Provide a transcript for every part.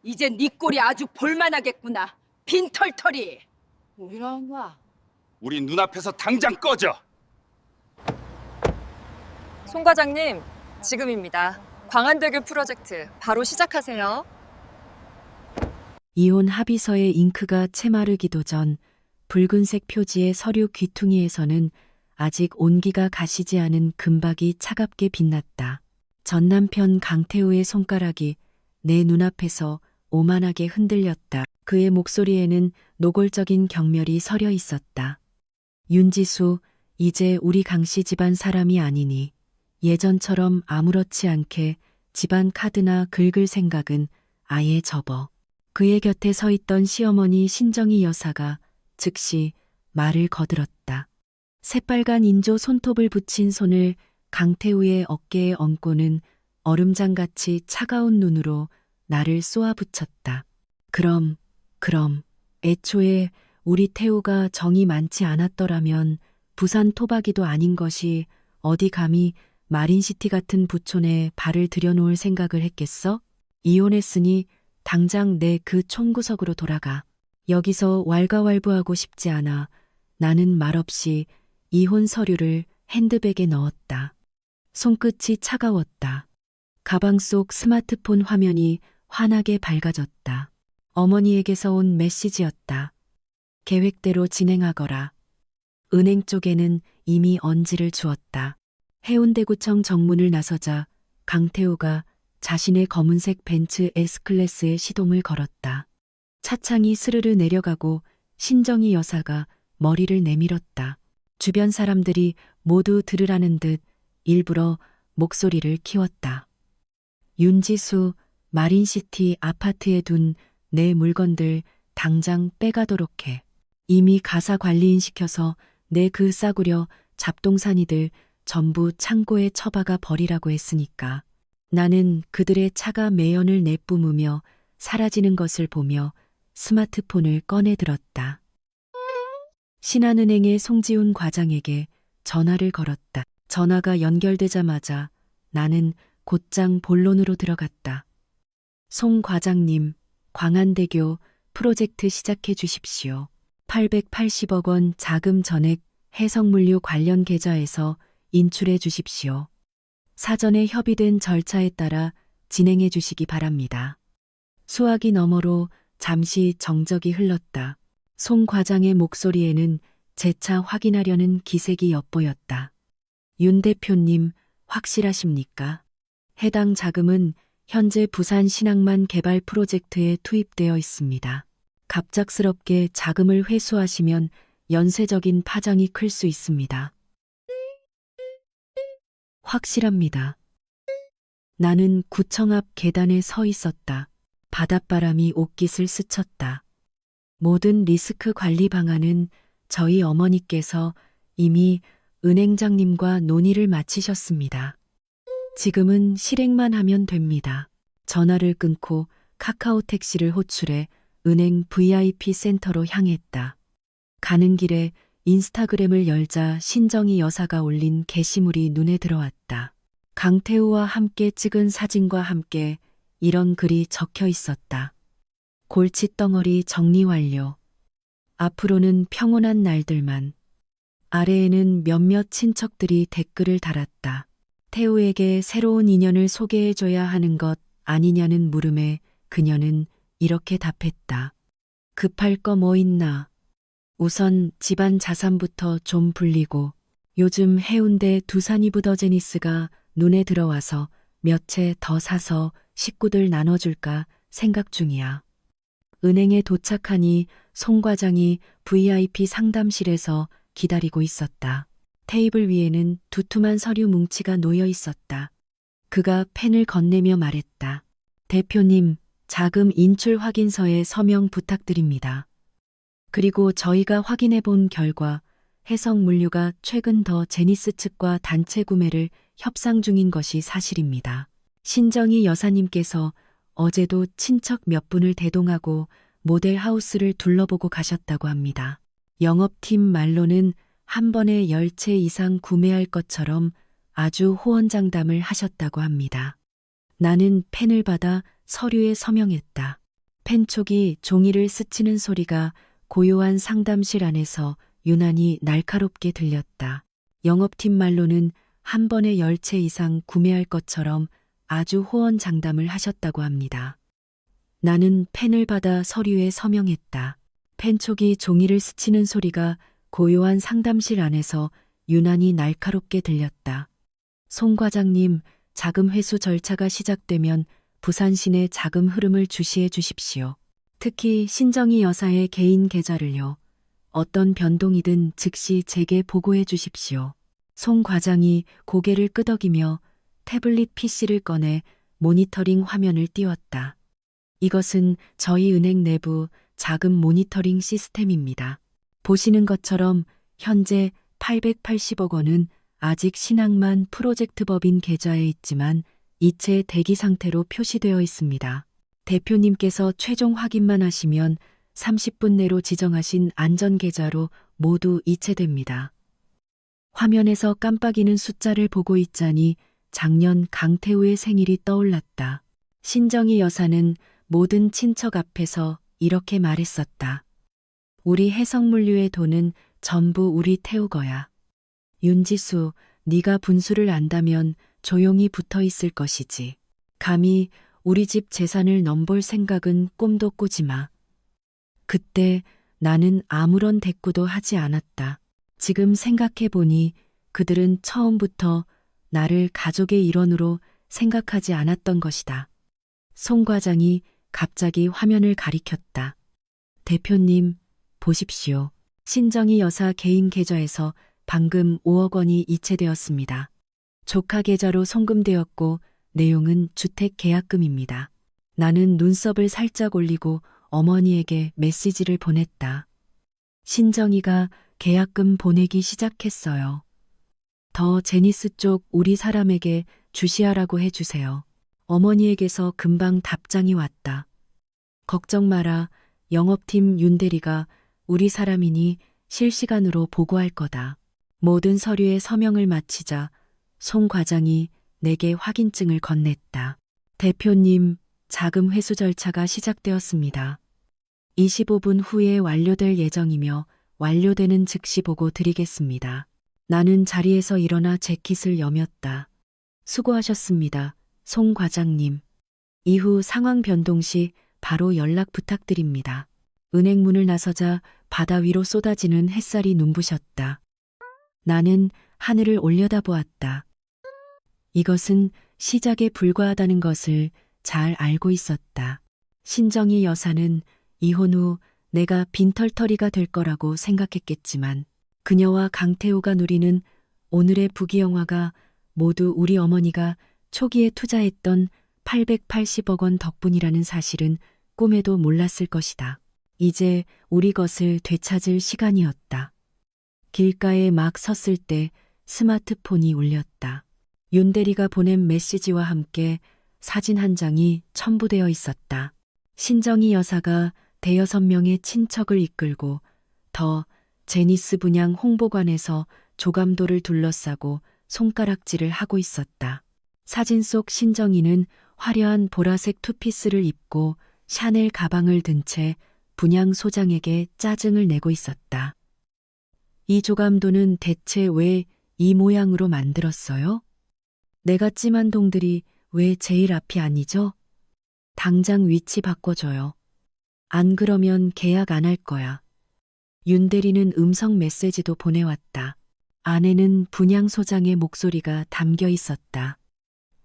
이제 네 꼴이 아주 볼만하겠구나. 빈털털이. 이런 와. 우리 눈앞에서 당장 꺼져. 송 과장님, 지금입니다. 광안대교 프로젝트 바로 시작하세요. 이혼 합의서의 잉크가 채마르기도 전 붉은색 표지의 서류 귀퉁이에서는 아직 온기가 가시지 않은 금박이 차갑게 빛났다. 전 남편 강태우의 손가락이 내 눈앞에서 오만하게 흔들렸다. 그의 목소리에는 노골적인 경멸이 서려 있었다. 윤지수, 이제 우리 강씨 집안 사람이 아니니 예전처럼 아무렇지 않게 집안 카드나 긁을 생각은 아예 접어. 그의 곁에 서 있던 시어머니 신정희 여사가 즉시 말을 거들었다. 새빨간 인조 손톱을 붙인 손을 강태우의 어깨에 얹고는 얼음장같이 차가운 눈으로 나를 쏘아붙였다. 그럼 애초에 우리 태우가 정이 많지 않았더라면 부산 토박이도 아닌 것이 어디 감히 마린시티 같은 부촌에 발을 들여놓을 생각을 했겠어? 이혼했으니 당장 내 그 총구석으로 돌아가. 여기서 왈가왈부하고 싶지 않아. 나는 말없이 이혼 서류를 핸드백에 넣었다. 손끝이 차가웠다. 가방 속 스마트폰 화면이 환하게 밝아졌다. 어머니에게서 온 메시지였다. 계획대로 진행하거라. 은행 쪽에는 이미 언지를 주었다. 해운대구청 정문을 나서자 강태우가 자신의 검은색 벤츠 S클래스에 시동을 걸었다. 차창이 스르르 내려가고 신정희 여사가 머리를 내밀었다. 주변 사람들이 모두 들으라는 듯 일부러 목소리를 키웠다. 윤지수, 마린시티 아파트에 둔 내 물건들 당장 빼가도록 해. 이미 가사 관리인 시켜서 내 그 싸구려 잡동사니들 전부 창고에 처박아 버리라고 했으니까. 나는 그들의 차가 매연을 내뿜으며 사라지는 것을 보며 스마트폰을 꺼내 들었다. 신한은행의 송지훈 과장에게 전화를 걸었다. 전화가 연결되자마자 나는 곧장 본론으로 들어갔다. 송 과장님, 광안대교 프로젝트 시작해 주십시오. 880억 원 자금 전액 해성물류 관련 계좌에서 인출해 주십시오. 사전에 협의된 절차에 따라 진행해 주시기 바랍니다. 수화기 너머로 잠시 정적이 흘렀다. 송 과장의 목소리에는 재차 확인하려는 기색이 엿보였다. 윤 대표님, 확실하십니까? 해당 자금은 현재 부산 신항만 개발 프로젝트에 투입되어 있습니다. 갑작스럽게 자금을 회수하시면 연쇄적인 파장이 클 수 있습니다. 확실합니다. 나는 구청 앞 계단에 서 있었다. 바닷바람이 옷깃을 스쳤다. 모든 리스크 관리 방안은 저희 어머니께서 이미 은행장님과 논의를 마치셨습니다. 지금은 실행만 하면 됩니다. 전화를 끊고 카카오 택시를 호출해 은행 VIP 센터로 향했다. 가는 길에 인스타그램을 열자 신정희 여사가 올린 게시물이 눈에 들어왔다. 강태우와 함께 찍은 사진과 함께 이런 글이 적혀 있었다. 골칫덩어리 정리 완료. 앞으로는 평온한 날들만. 아래에는 몇몇 친척들이 댓글을 달았다. 태우에게 새로운 인연을 소개해줘야 하는 것 아니냐는 물음에 그녀는 이렇게 답했다. 급할 거 뭐 있나. 우선 집안 자산부터 좀 불리고 요즘 해운대 두산이브더제니스가 눈에 들어와서 몇 채 더 사서 식구들 나눠줄까 생각 중이야. 은행에 도착하니 송 과장이 VIP 상담실에서 기다리고 있었다. 테이블 위에는 두툼한 서류 뭉치가 놓여 있었다. 그가 펜을 건네며 말했다. 대표님, 자금 인출 확인서에 서명 부탁드립니다. 그리고 저희가 확인해 본 결과 해성물류가 최근 더 제니스 측과 단체 구매를 협상 중인 것이 사실입니다. 신정희 여사님께서 어제도 친척 몇 분을 대동하고 모델 하우스를 둘러보고 가셨다고 합니다. 영업팀 말로는 한 번에 10채 이상 구매할 것처럼 아주 호언장담을 하셨다고 합니다. 나는 펜을 받아 서류에 서명했다. 펜촉이 종이를 스치는 소리가 고요한 상담실 안에서 유난히 날카롭게 들렸다. 영업팀 말로는 한 번에 10채 이상 구매할 것처럼 아주 호언장담을 하셨다고 합니다. 나는 펜을 받아 서류에 서명했다. 펜촉이 종이를 스치는 소리가 고요한 상담실 안에서 유난히 날카롭게 들렸다. 송 과장님, 자금 회수 절차가 시작되면 부산 시내 자금 흐름을 주시해 주십시오. 특히 신정희 여사의 개인 계좌를요. 어떤 변동이든 즉시 제게 보고해 주십시오. 송 과장이 고개를 끄덕이며 태블릿 PC를 꺼내 모니터링 화면을 띄웠다. 이것은 저희 은행 내부 자금 모니터링 시스템입니다. 보시는 것처럼 현재 880억 원은 아직 신앙만 프로젝트 법인 계좌에 있지만 이체 대기 상태로 표시되어 있습니다. 대표님께서 최종 확인만 하시면 30분 내로 지정하신 안전 계좌로 모두 이체됩니다. 화면에서 깜빡이는 숫자를 보고 있자니 작년 강태우의 생일이 떠올랐다. 신정희 여사는 모든 친척 앞에서 이렇게 말했었다. 우리 해성물류의 돈은 전부 우리 태우 거야. 윤지수, 네가 분수를 안다면 조용히 붙어 있을 것이지. 감히 우리 집 재산을 넘볼 생각은 꿈도 꾸지 마. 그때 나는 아무런 대꾸도 하지 않았다. 지금 생각해보니 그들은 처음부터 나를 가족의 일원으로 생각하지 않았던 것이다. 송 과장이 갑자기 화면을 가리켰다. 대표님, 보십시오. 신정희 여사 개인 계좌에서 방금 5억 원이 이체되었습니다. 조카 계좌로 송금되었고 내용은 주택 계약금입니다. 나는 눈썹을 살짝 올리고 어머니에게 메시지를 보냈다. 신정희가 계약금 보내기 시작했어요. 더 제니스 쪽 우리 사람에게 주시하라고 해주세요. 어머니에게서 금방 답장이 왔다. 걱정 마라. 영업팀 윤대리가 우리 사람이니 실시간으로 보고할 거다. 모든 서류에 서명을 마치자 송 과장이 내게 확인증을 건넸다. 대표님, 자금 회수 절차가 시작되었습니다. 25분 후에 완료될 예정이며 완료되는 즉시 보고 드리겠습니다. 나는 자리에서 일어나 재킷을 여몄다. 수고하셨습니다, 송 과장님. 이후 상황 변동 시 바로 연락 부탁드립니다. 은행 문을 나서자 바다 위로 쏟아지는 햇살이 눈부셨다. 나는 하늘을 올려다보았다. 이것은 시작에 불과하다는 것을 잘 알고 있었다. 신정희 여사는 이혼 후 내가 빈털터리가 될 거라고 생각했겠지만 그녀와 강태우가 누리는 오늘의 부귀영화가 모두 우리 어머니가 초기에 투자했던 880억 원 덕분이라는 사실은 꿈에도 몰랐을 것이다. 이제 우리 것을 되찾을 시간이었다. 길가에 막 섰을 때 스마트폰이 울렸다. 윤대리가 보낸 메시지와 함께 사진 한 장이 첨부되어 있었다. 신정희 여사가 대여섯 명의 친척을 이끌고 더 제니스 분양 홍보관에서 조감도를 둘러싸고 손가락질을 하고 있었다. 사진 속 신정희는 화려한 보라색 투피스를 입고 샤넬 가방을 든 채 분양 소장에게 짜증을 내고 있었다. 이 조감도는 대체 왜 이 모양으로 만들었어요? 내가 찜한 동들이 왜 제일 앞이 아니죠? 당장 위치 바꿔줘요. 안 그러면 계약 안 할 거야. 윤대리는 음성 메시지도 보내왔다. 안에는 분양 소장의 목소리가 담겨 있었다.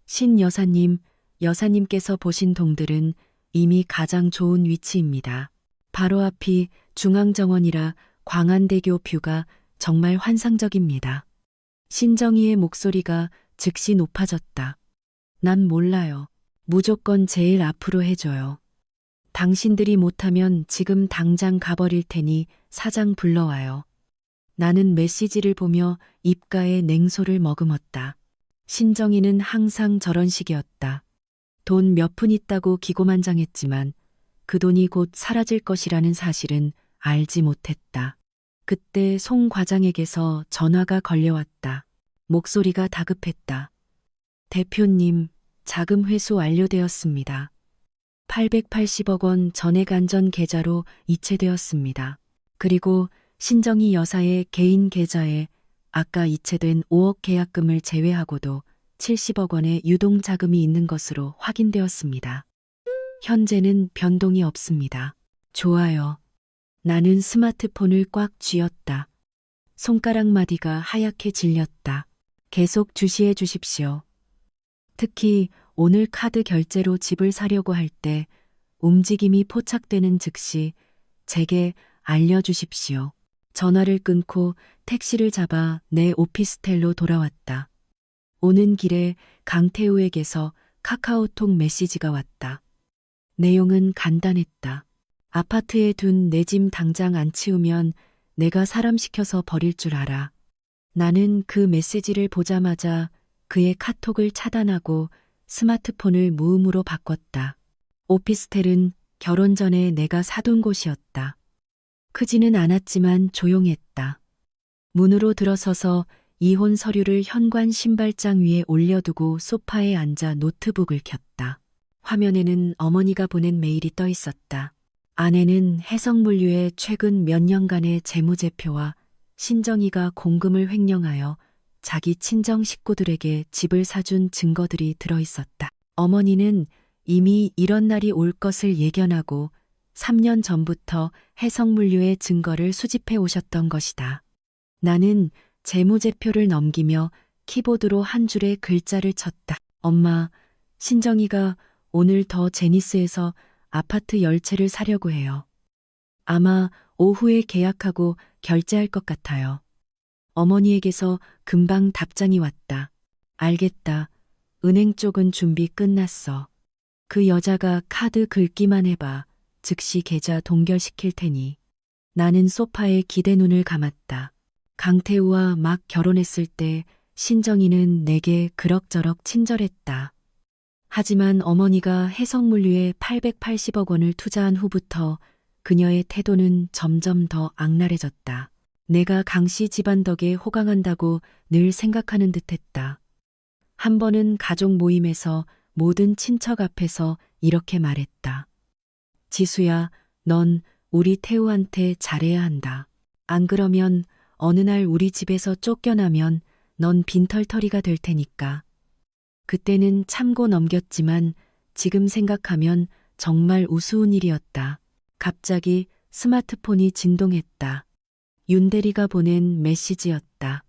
신 여사님, 여사님께서 보신 동들은 이미 가장 좋은 위치입니다. 바로 앞이 중앙정원이라 광안대교 뷰가 정말 환상적입니다. 신정희의 목소리가 즉시 높아졌다. 난 몰라요. 무조건 제일 앞으로 해줘요. 당신들이 못하면 지금 당장 가버릴 테니 사장 불러와요. 나는 메시지를 보며 입가에 냉소를 머금었다. 신정희는 항상 저런 식이었다. 돈 몇 푼 있다고 기고만장했지만 그 돈이 곧 사라질 것이라는 사실은 알지 못했다. 그때 송 과장에게서 전화가 걸려왔다. 목소리가 다급했다. 대표님, 자금 회수 완료되었습니다. 880억 원 전액안전 계좌로 이체되었습니다. 그리고 신정희 여사의 개인 계좌에 아까 이체된 5억 계약금을 제외하고도 70억 원의 유동자금이 있는 것으로 확인되었습니다. 현재는 변동이 없습니다. 좋아요. 나는 스마트폰을 꽉 쥐었다. 손가락 마디가 하얗게 질렸다. 계속 주시해 주십시오. 특히 오늘 카드 결제로 집을 사려고 할 때 움직임이 포착되는 즉시 제게 알려주십시오. 전화를 끊고 택시를 잡아 내 오피스텔로 돌아왔다. 오는 길에 강태우에게서 카카오톡 메시지가 왔다. 내용은 간단했다. 아파트에 둔 내 짐 당장 안 치우면 내가 사람 시켜서 버릴 줄 알아. 나는 그 메시지를 보자마자 그의 카톡을 차단하고 스마트폰을 무음으로 바꿨다. 오피스텔은 결혼 전에 내가 사둔 곳이었다. 크지는 않았지만 조용했다. 문으로 들어서서 이혼 서류를 현관 신발장 위에 올려두고 소파에 앉아 노트북을 켰다. 화면에는 어머니가 보낸 메일이 떠 있었다. 아내는 해성물류의 최근 몇 년간의 재무제표와 신정희가 공금을 횡령하여 자기 친정 식구들에게 집을 사준 증거들이 들어 있었다. 어머니는 이미 이런 날이 올 것을 예견하고 3년 전부터 해성물류의 증거를 수집해 오셨던 것이다. 나는 재무제표를 넘기며 키보드로 한 줄의 글자를 쳤다. 엄마, 신정희가 오늘 더 제니스에서 아파트 10채를 사려고 해요. 아마 오후에 계약하고 결제할 것 같아요. 어머니에게서 금방 답장이 왔다. 알겠다. 은행 쪽은 준비 끝났어. 그 여자가 카드 긁기만 해봐. 즉시 계좌 동결시킬 테니. 나는 소파에 기대 눈을 감았다. 강태우와 막 결혼했을 때 신정희는 내게 그럭저럭 친절했다. 하지만 어머니가 해성물류에 880억 원을 투자한 후부터 그녀의 태도는 점점 더 악랄해졌다. 내가 강씨 집안 덕에 호강한다고 늘 생각하는 듯했다. 한 번은 가족 모임에서 모든 친척 앞에서 이렇게 말했다. 지수야, 넌 우리 태우한테 잘해야 한다. 안 그러면 어느 날 우리 집에서 쫓겨나면 넌 빈털터리가 될 테니까. 그때는 참고 넘겼지만 지금 생각하면 정말 우스운 일이었다. 갑자기 스마트폰이 진동했다. 윤대리가 보낸 메시지였다.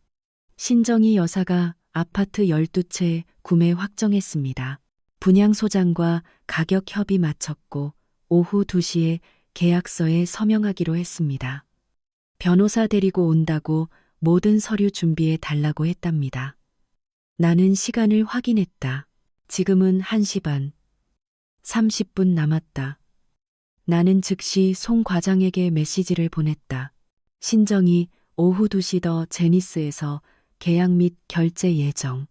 신정희 여사가 아파트 12채 구매 확정했습니다. 분양소장과 가격 협의 마쳤고 오후 2시에 계약서에 서명하기로 했습니다. 변호사 데리고 온다고 모든 서류 준비해 달라고 했답니다. 나는 시간을 확인했다. 지금은 1시 반. 30분 남았다. 나는 즉시 송 과장에게 메시지를 보냈다. 신정희 오후 2시 더 제니스에서 계약 및 결제 예정.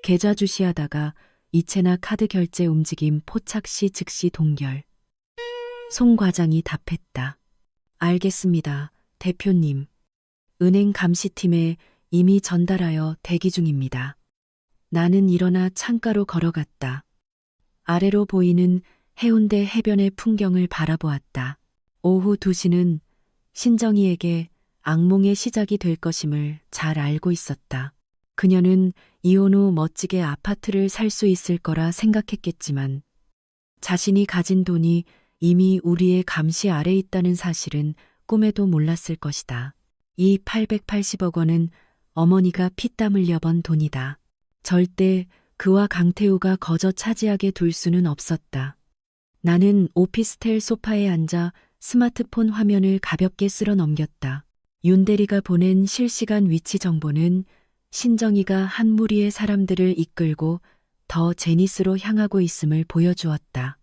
계좌 주시하다가 이체나 카드 결제 움직임 포착 시 즉시 동결. 송 과장이 답했다. 알겠습니다, 대표님. 은행 감시팀에 이미 전달하여 대기 중입니다. 나는 일어나 창가로 걸어갔다. 아래로 보이는 해운대 해변의 풍경을 바라보았다. 오후 2시는 신정희에게 악몽의 시작이 될 것임을 잘 알고 있었다. 그녀는 이혼 후 멋지게 아파트를 살 수 있을 거라 생각했겠지만 자신이 가진 돈이 이미 우리의 감시 아래 있다는 사실은 꿈에도 몰랐을 것이다. 이 880억 원은 어머니가 피땀 흘려 번 돈이다. 절대 그와 강태우가 거저 차지하게 둘 수는 없었다. 나는 오피스텔 소파에 앉아 스마트폰 화면을 가볍게 쓸어 넘겼다. 윤대리가 보낸 실시간 위치 정보는 신정희가 한 무리의 사람들을 이끌고 더 제니스로 향하고 있음을 보여주었다.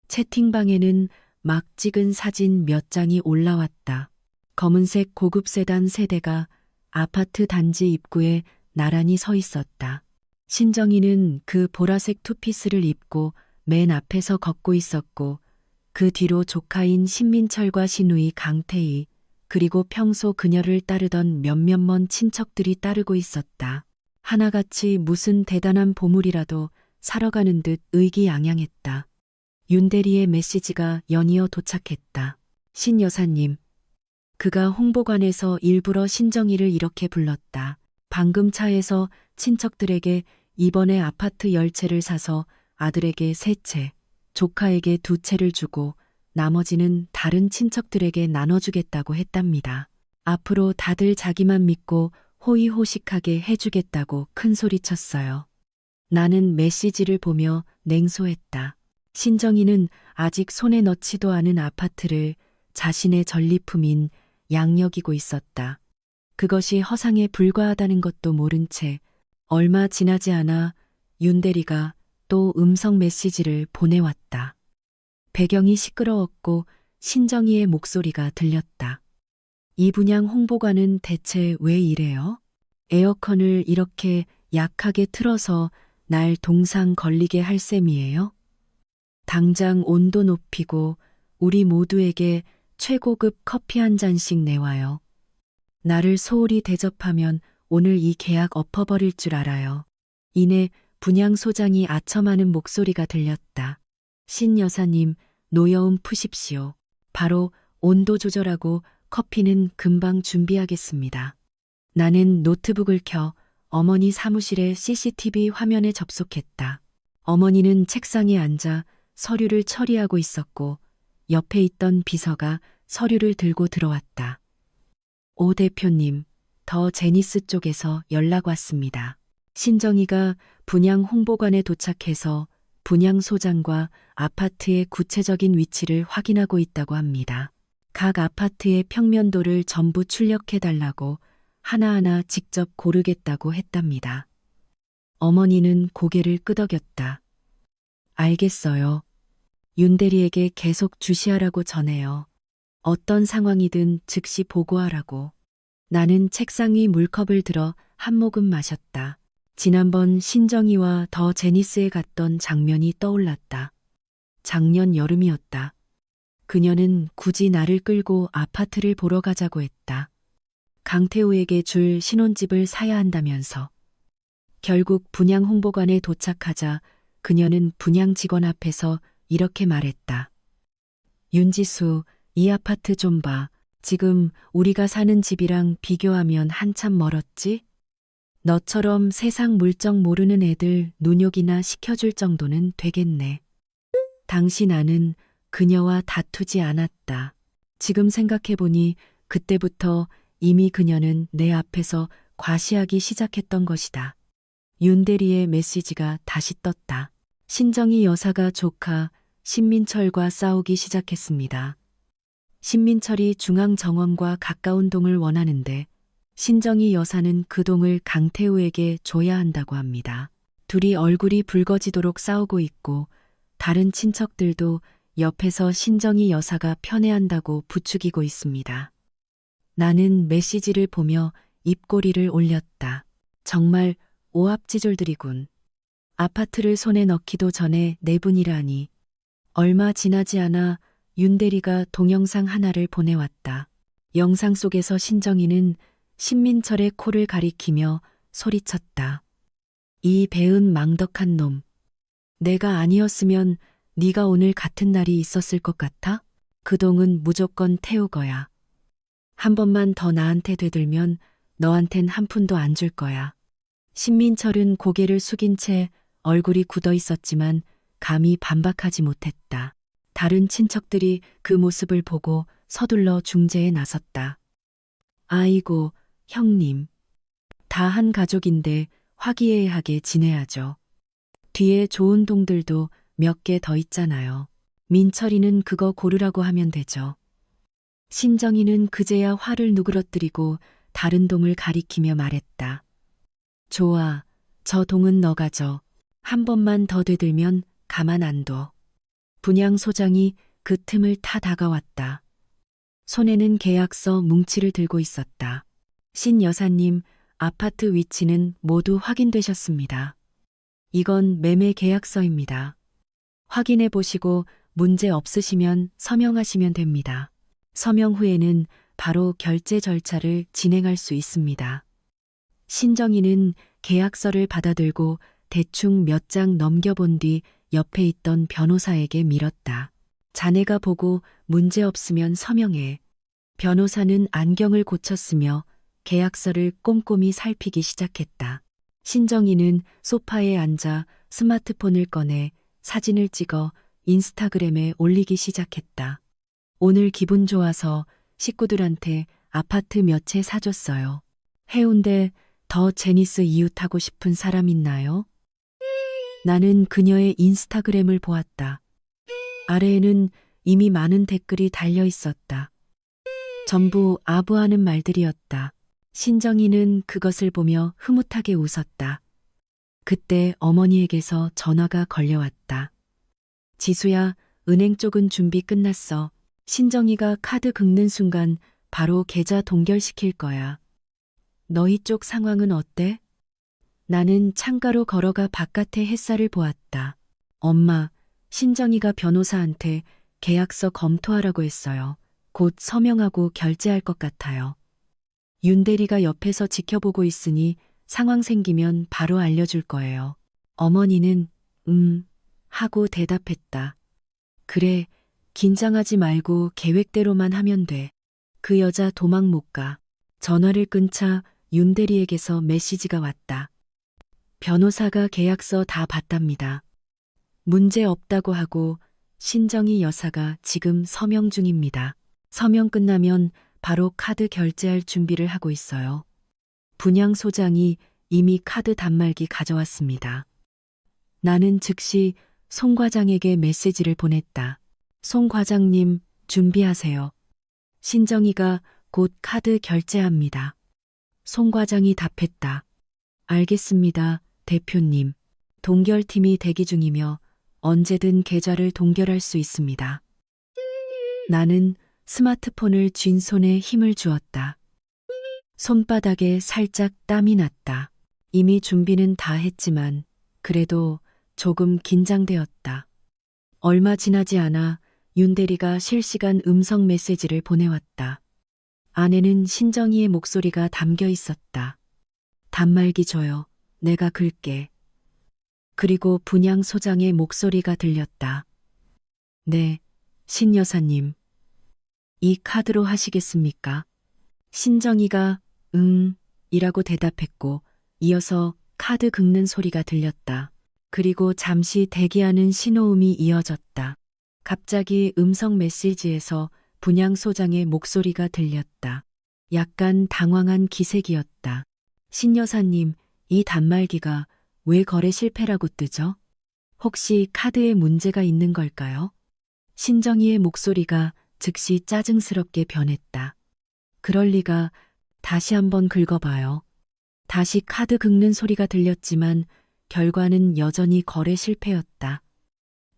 채팅방에는 막 찍은 사진 몇 장이 올라왔다. 검은색 고급 세단 세대가 아파트 단지 입구에 나란히 서 있었다. 신정희는 그 보라색 투피스를 입고 맨 앞에서 걷고 있었고 그 뒤로 조카인 신민철과 시누이 강태희 그리고 평소 그녀를 따르던 몇몇 먼 친척들이 따르고 있었다. 하나같이 무슨 대단한 보물이라도 사러 가는 듯 의기양양했다. 윤대리의 메시지가 연이어 도착했다. 신 여사님. 그가 홍보관에서 일부러 신정이를 이렇게 불렀다. 방금 차에서 친척들에게 이번에 아파트 10채를 사서 아들에게 3채, 조카에게 2채를 주고 나머지는 다른 친척들에게 나눠주겠다고 했답니다. 앞으로 다들 자기만 믿고 호의호식하게 해주겠다고 큰 소리쳤어요. 나는 메시지를 보며 냉소했다. 신정이는 아직 손에 넣지도 않은 아파트를 자신의 전리품인 양여기고 있었다. 그것이 허상에 불과하다는 것도 모른 채 얼마 지나지 않아 윤대리가 또 음성 메시지를 보내왔다. 배경이 시끄러웠고 신정이의 목소리가 들렸다. 이 분양 홍보관은 대체 왜 이래요? 에어컨을 이렇게 약하게 틀어서 날 동상 걸리게 할 셈이에요? 당장 온도 높이고 우리 모두에게 최고급 커피 한 잔씩 내와요. 나를 소홀히 대접하면 오늘 이 계약 엎어버릴 줄 알아요. 이내 분양소장이 아첨하는 목소리가 들렸다. 신 여사님, 노여움 푸십시오. 바로 온도 조절하고 커피는 금방 준비하겠습니다. 나는 노트북을 켜 어머니 사무실의 CCTV 화면에 접속했다. 어머니는 책상에 앉아 서류를 처리하고 있었고 옆에 있던 비서가 서류를 들고 들어왔다. 오 대표님, 더 제니스 쪽에서 연락 왔습니다. 신정이가 분양 홍보관에 도착해서 분양소장과 아파트의 구체적인 위치를 확인하고 있다고 합니다. 각 아파트의 평면도를 전부 출력해달라고 하나하나 직접 고르겠다고 했답니다. 어머니는 고개를 끄덕였다. 알겠어요. 윤대리에게 계속 주시하라고 전해요. 어떤 상황이든 즉시 보고하라고. 나는 책상 위 물컵을 들어 한 모금 마셨다. 지난번 신정이와 더 제니스에 갔던 장면이 떠올랐다. 작년 여름이었다. 그녀는 굳이 나를 끌고 아파트를 보러 가자고 했다. 강태우에게 줄 신혼집을 사야 한다면서. 결국 분양 홍보관에 도착하자 그녀는 분양 직원 앞에서 이렇게 말했다. 윤지수, 이 아파트 좀 봐. 지금 우리가 사는 집이랑 비교하면 한참 멀었지? 너처럼 세상 물정 모르는 애들 눈욕이나 시켜줄 정도는 되겠네. 당시 나는 그녀와 다투지 않았다. 지금 생각해보니 그때부터 이미 그녀는 내 앞에서 과시하기 시작했던 것이다. 윤대리의 메시지가 다시 떴다. 신정이 여사가 조카 신민철과 싸우기 시작했습니다. 신민철이 중앙정원과 가까운 동을 원하는데 신정이 여사는 그 동을 강태우에게 줘야 한다고 합니다. 둘이 얼굴이 붉어지도록 싸우고 있고 다른 친척들도 옆에서 신정이 여사가 편애한다고 부추기고 있습니다. 나는 메시지를 보며 입꼬리를 올렸다. 정말 오합지졸들이군. 아파트를 손에 넣기도 전에 내분이라니. 얼마 지나지 않아 윤대리가 동영상 하나를 보내왔다. 영상 속에서 신정이는 신민철의 코를 가리키며 소리쳤다. 이 배은 망덕한 놈. 내가 아니었으면 네가 오늘 같은 날이 있었을 것 같아? 그 동은 무조건 태우거야. 한 번만 더 나한테 되들면 너한텐 한 푼도 안 줄 거야. 신민철은 고개를 숙인 채 얼굴이 굳어 있었지만 감히 반박하지 못했다. 다른 친척들이 그 모습을 보고 서둘러 중재에 나섰다. 아이고, 형님. 다 한 가족인데 화기애애하게 지내야죠. 뒤에 좋은 동들도 몇 개 더 있잖아요. 민철이는 그거 고르라고 하면 되죠. 신정이는 그제야 화를 누그러뜨리고 다른 동을 가리키며 말했다. 좋아, 저 동은 너가 줘. 한 번만 더 되들면 가만 안 둬. 분양소장이 그 틈을 타 다가왔다. 손에는 계약서 뭉치를 들고 있었다. 신 여사님, 아파트 위치는 모두 확인되셨습니다. 이건 매매 계약서입니다. 확인해 보시고 문제 없으시면 서명하시면 됩니다. 서명 후에는 바로 결제 절차를 진행할 수 있습니다. 신정이는 계약서를 받아들고 대충 몇 장 넘겨본 뒤 옆에 있던 변호사에게 밀었다. 자네가 보고 문제 없으면 서명해. 변호사는 안경을 고쳤으며 계약서를 꼼꼼히 살피기 시작했다. 신정희는 소파에 앉아 스마트폰을 꺼내 사진을 찍어 인스타그램에 올리기 시작했다. 오늘 기분 좋아서 식구들한테 아파트 몇 채 사줬어요. 해운대 더 제니스 이웃하고 싶은 사람 있나요? 나는 그녀의 인스타그램을 보았다. 아래에는 이미 많은 댓글이 달려 있었다. 전부 아부하는 말들이었다. 신정희는 그것을 보며 흐뭇하게 웃었다. 그때 어머니에게서 전화가 걸려왔다. 지수야, 은행 쪽은 준비 끝났어. 신정희가 카드 긁는 순간 바로 계좌 동결시킬 거야. 너희 쪽 상황은 어때? 나는 창가로 걸어가 바깥의 햇살을 보았다. 엄마, 신정희가 변호사한테 계약서 검토하라고 했어요. 곧 서명하고 결제할 것 같아요. 윤대리가 옆에서 지켜보고 있으니 상황 생기면 바로 알려줄 거예요. 어머니는 하고 대답했다. 그래, 긴장하지 말고 계획대로만 하면 돼. 그 여자 도망 못 가. 전화를 끊자 윤대리에게서 메시지가 왔다. 변호사가 계약서 다 봤답니다. 문제 없다고 하고 신정희 여사가 지금 서명 중입니다. 서명 끝나면 바로 카드 결제할 준비를 하고 있어요. 분양 소장이 이미 카드 단말기 가져왔습니다. 나는 즉시 송 과장에게 메시지를 보냈다. 송 과장님, 준비하세요. 신정희가 곧 카드 결제합니다. 송 과장이 답했다. 알겠습니다, 대표님. 동결팀이 대기 중이며 언제든 계좌를 동결할 수 있습니다. 나는 스마트폰을 쥔 손에 힘을 주었다. 손바닥에 살짝 땀이 났다. 이미 준비는 다 했지만 그래도 조금 긴장되었다. 얼마 지나지 않아 윤대리가 실시간 음성 메시지를 보내왔다. 안에는 신정희의 목소리가 담겨 있었다. 단말기 줘요. 내가 글게. 그리고 분양 소장의 목소리가 들렸다. 네, 신 여사님. 이 카드로 하시겠습니까? 신정희가 이라고 대답했고 이어서 카드 긁는 소리가 들렸다. 그리고 잠시 대기하는 신호음이 이어졌다. 갑자기 음성 메시지에서 분양 소장의 목소리가 들렸다. 약간 당황한 기색이었다. 신 여사님, 이 단말기가 왜 거래 실패라고 뜨죠? 혹시 카드에 문제가 있는 걸까요? 신정희의 목소리가 즉시 짜증스럽게 변했다. 그럴 리가. 다시 한번 긁어봐요. 다시 카드 긁는 소리가 들렸지만 결과는 여전히 거래 실패였다.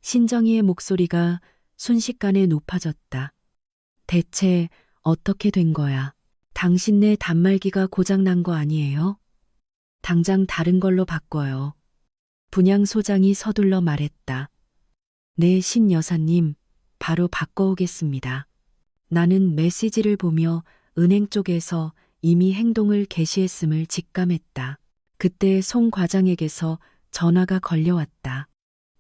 신정희의 목소리가 순식간에 높아졌다. 대체 어떻게 된 거야? 당신네 단말기가 고장난 거 아니에요? 당장 다른 걸로 바꿔요. 분양 소장이 서둘러 말했다. 네, 신 여사님, 바로 바꿔오겠습니다. 나는 메시지를 보며 은행 쪽에서 이미 행동을 개시했음을 직감했다. 그때 송 과장에게서 전화가 걸려왔다.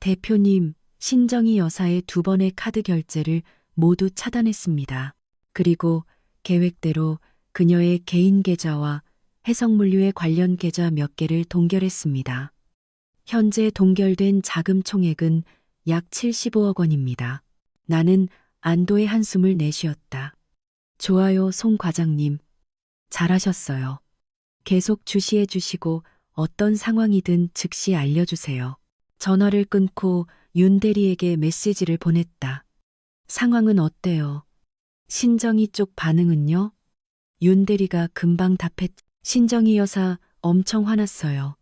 대표님, 신정희 여사의 2번의 카드 결제를 모두 차단했습니다. 그리고 계획대로 그녀의 개인 계좌와 해성물류의 관련 계좌 몇 개를 동결했습니다. 현재 동결된 자금 총액은 약 75억 원입니다. 나는 안도의 한숨을 내쉬었다. 좋아요, 송 과장님. 잘하셨어요. 계속 주시해 주시고 어떤 상황이든 즉시 알려주세요. 전화를 끊고 윤 대리에게 메시지를 보냈다. 상황은 어때요? 신정희 쪽 반응은요? 윤 대리가 금방 답했. 신정희 여사 엄청 화났어요.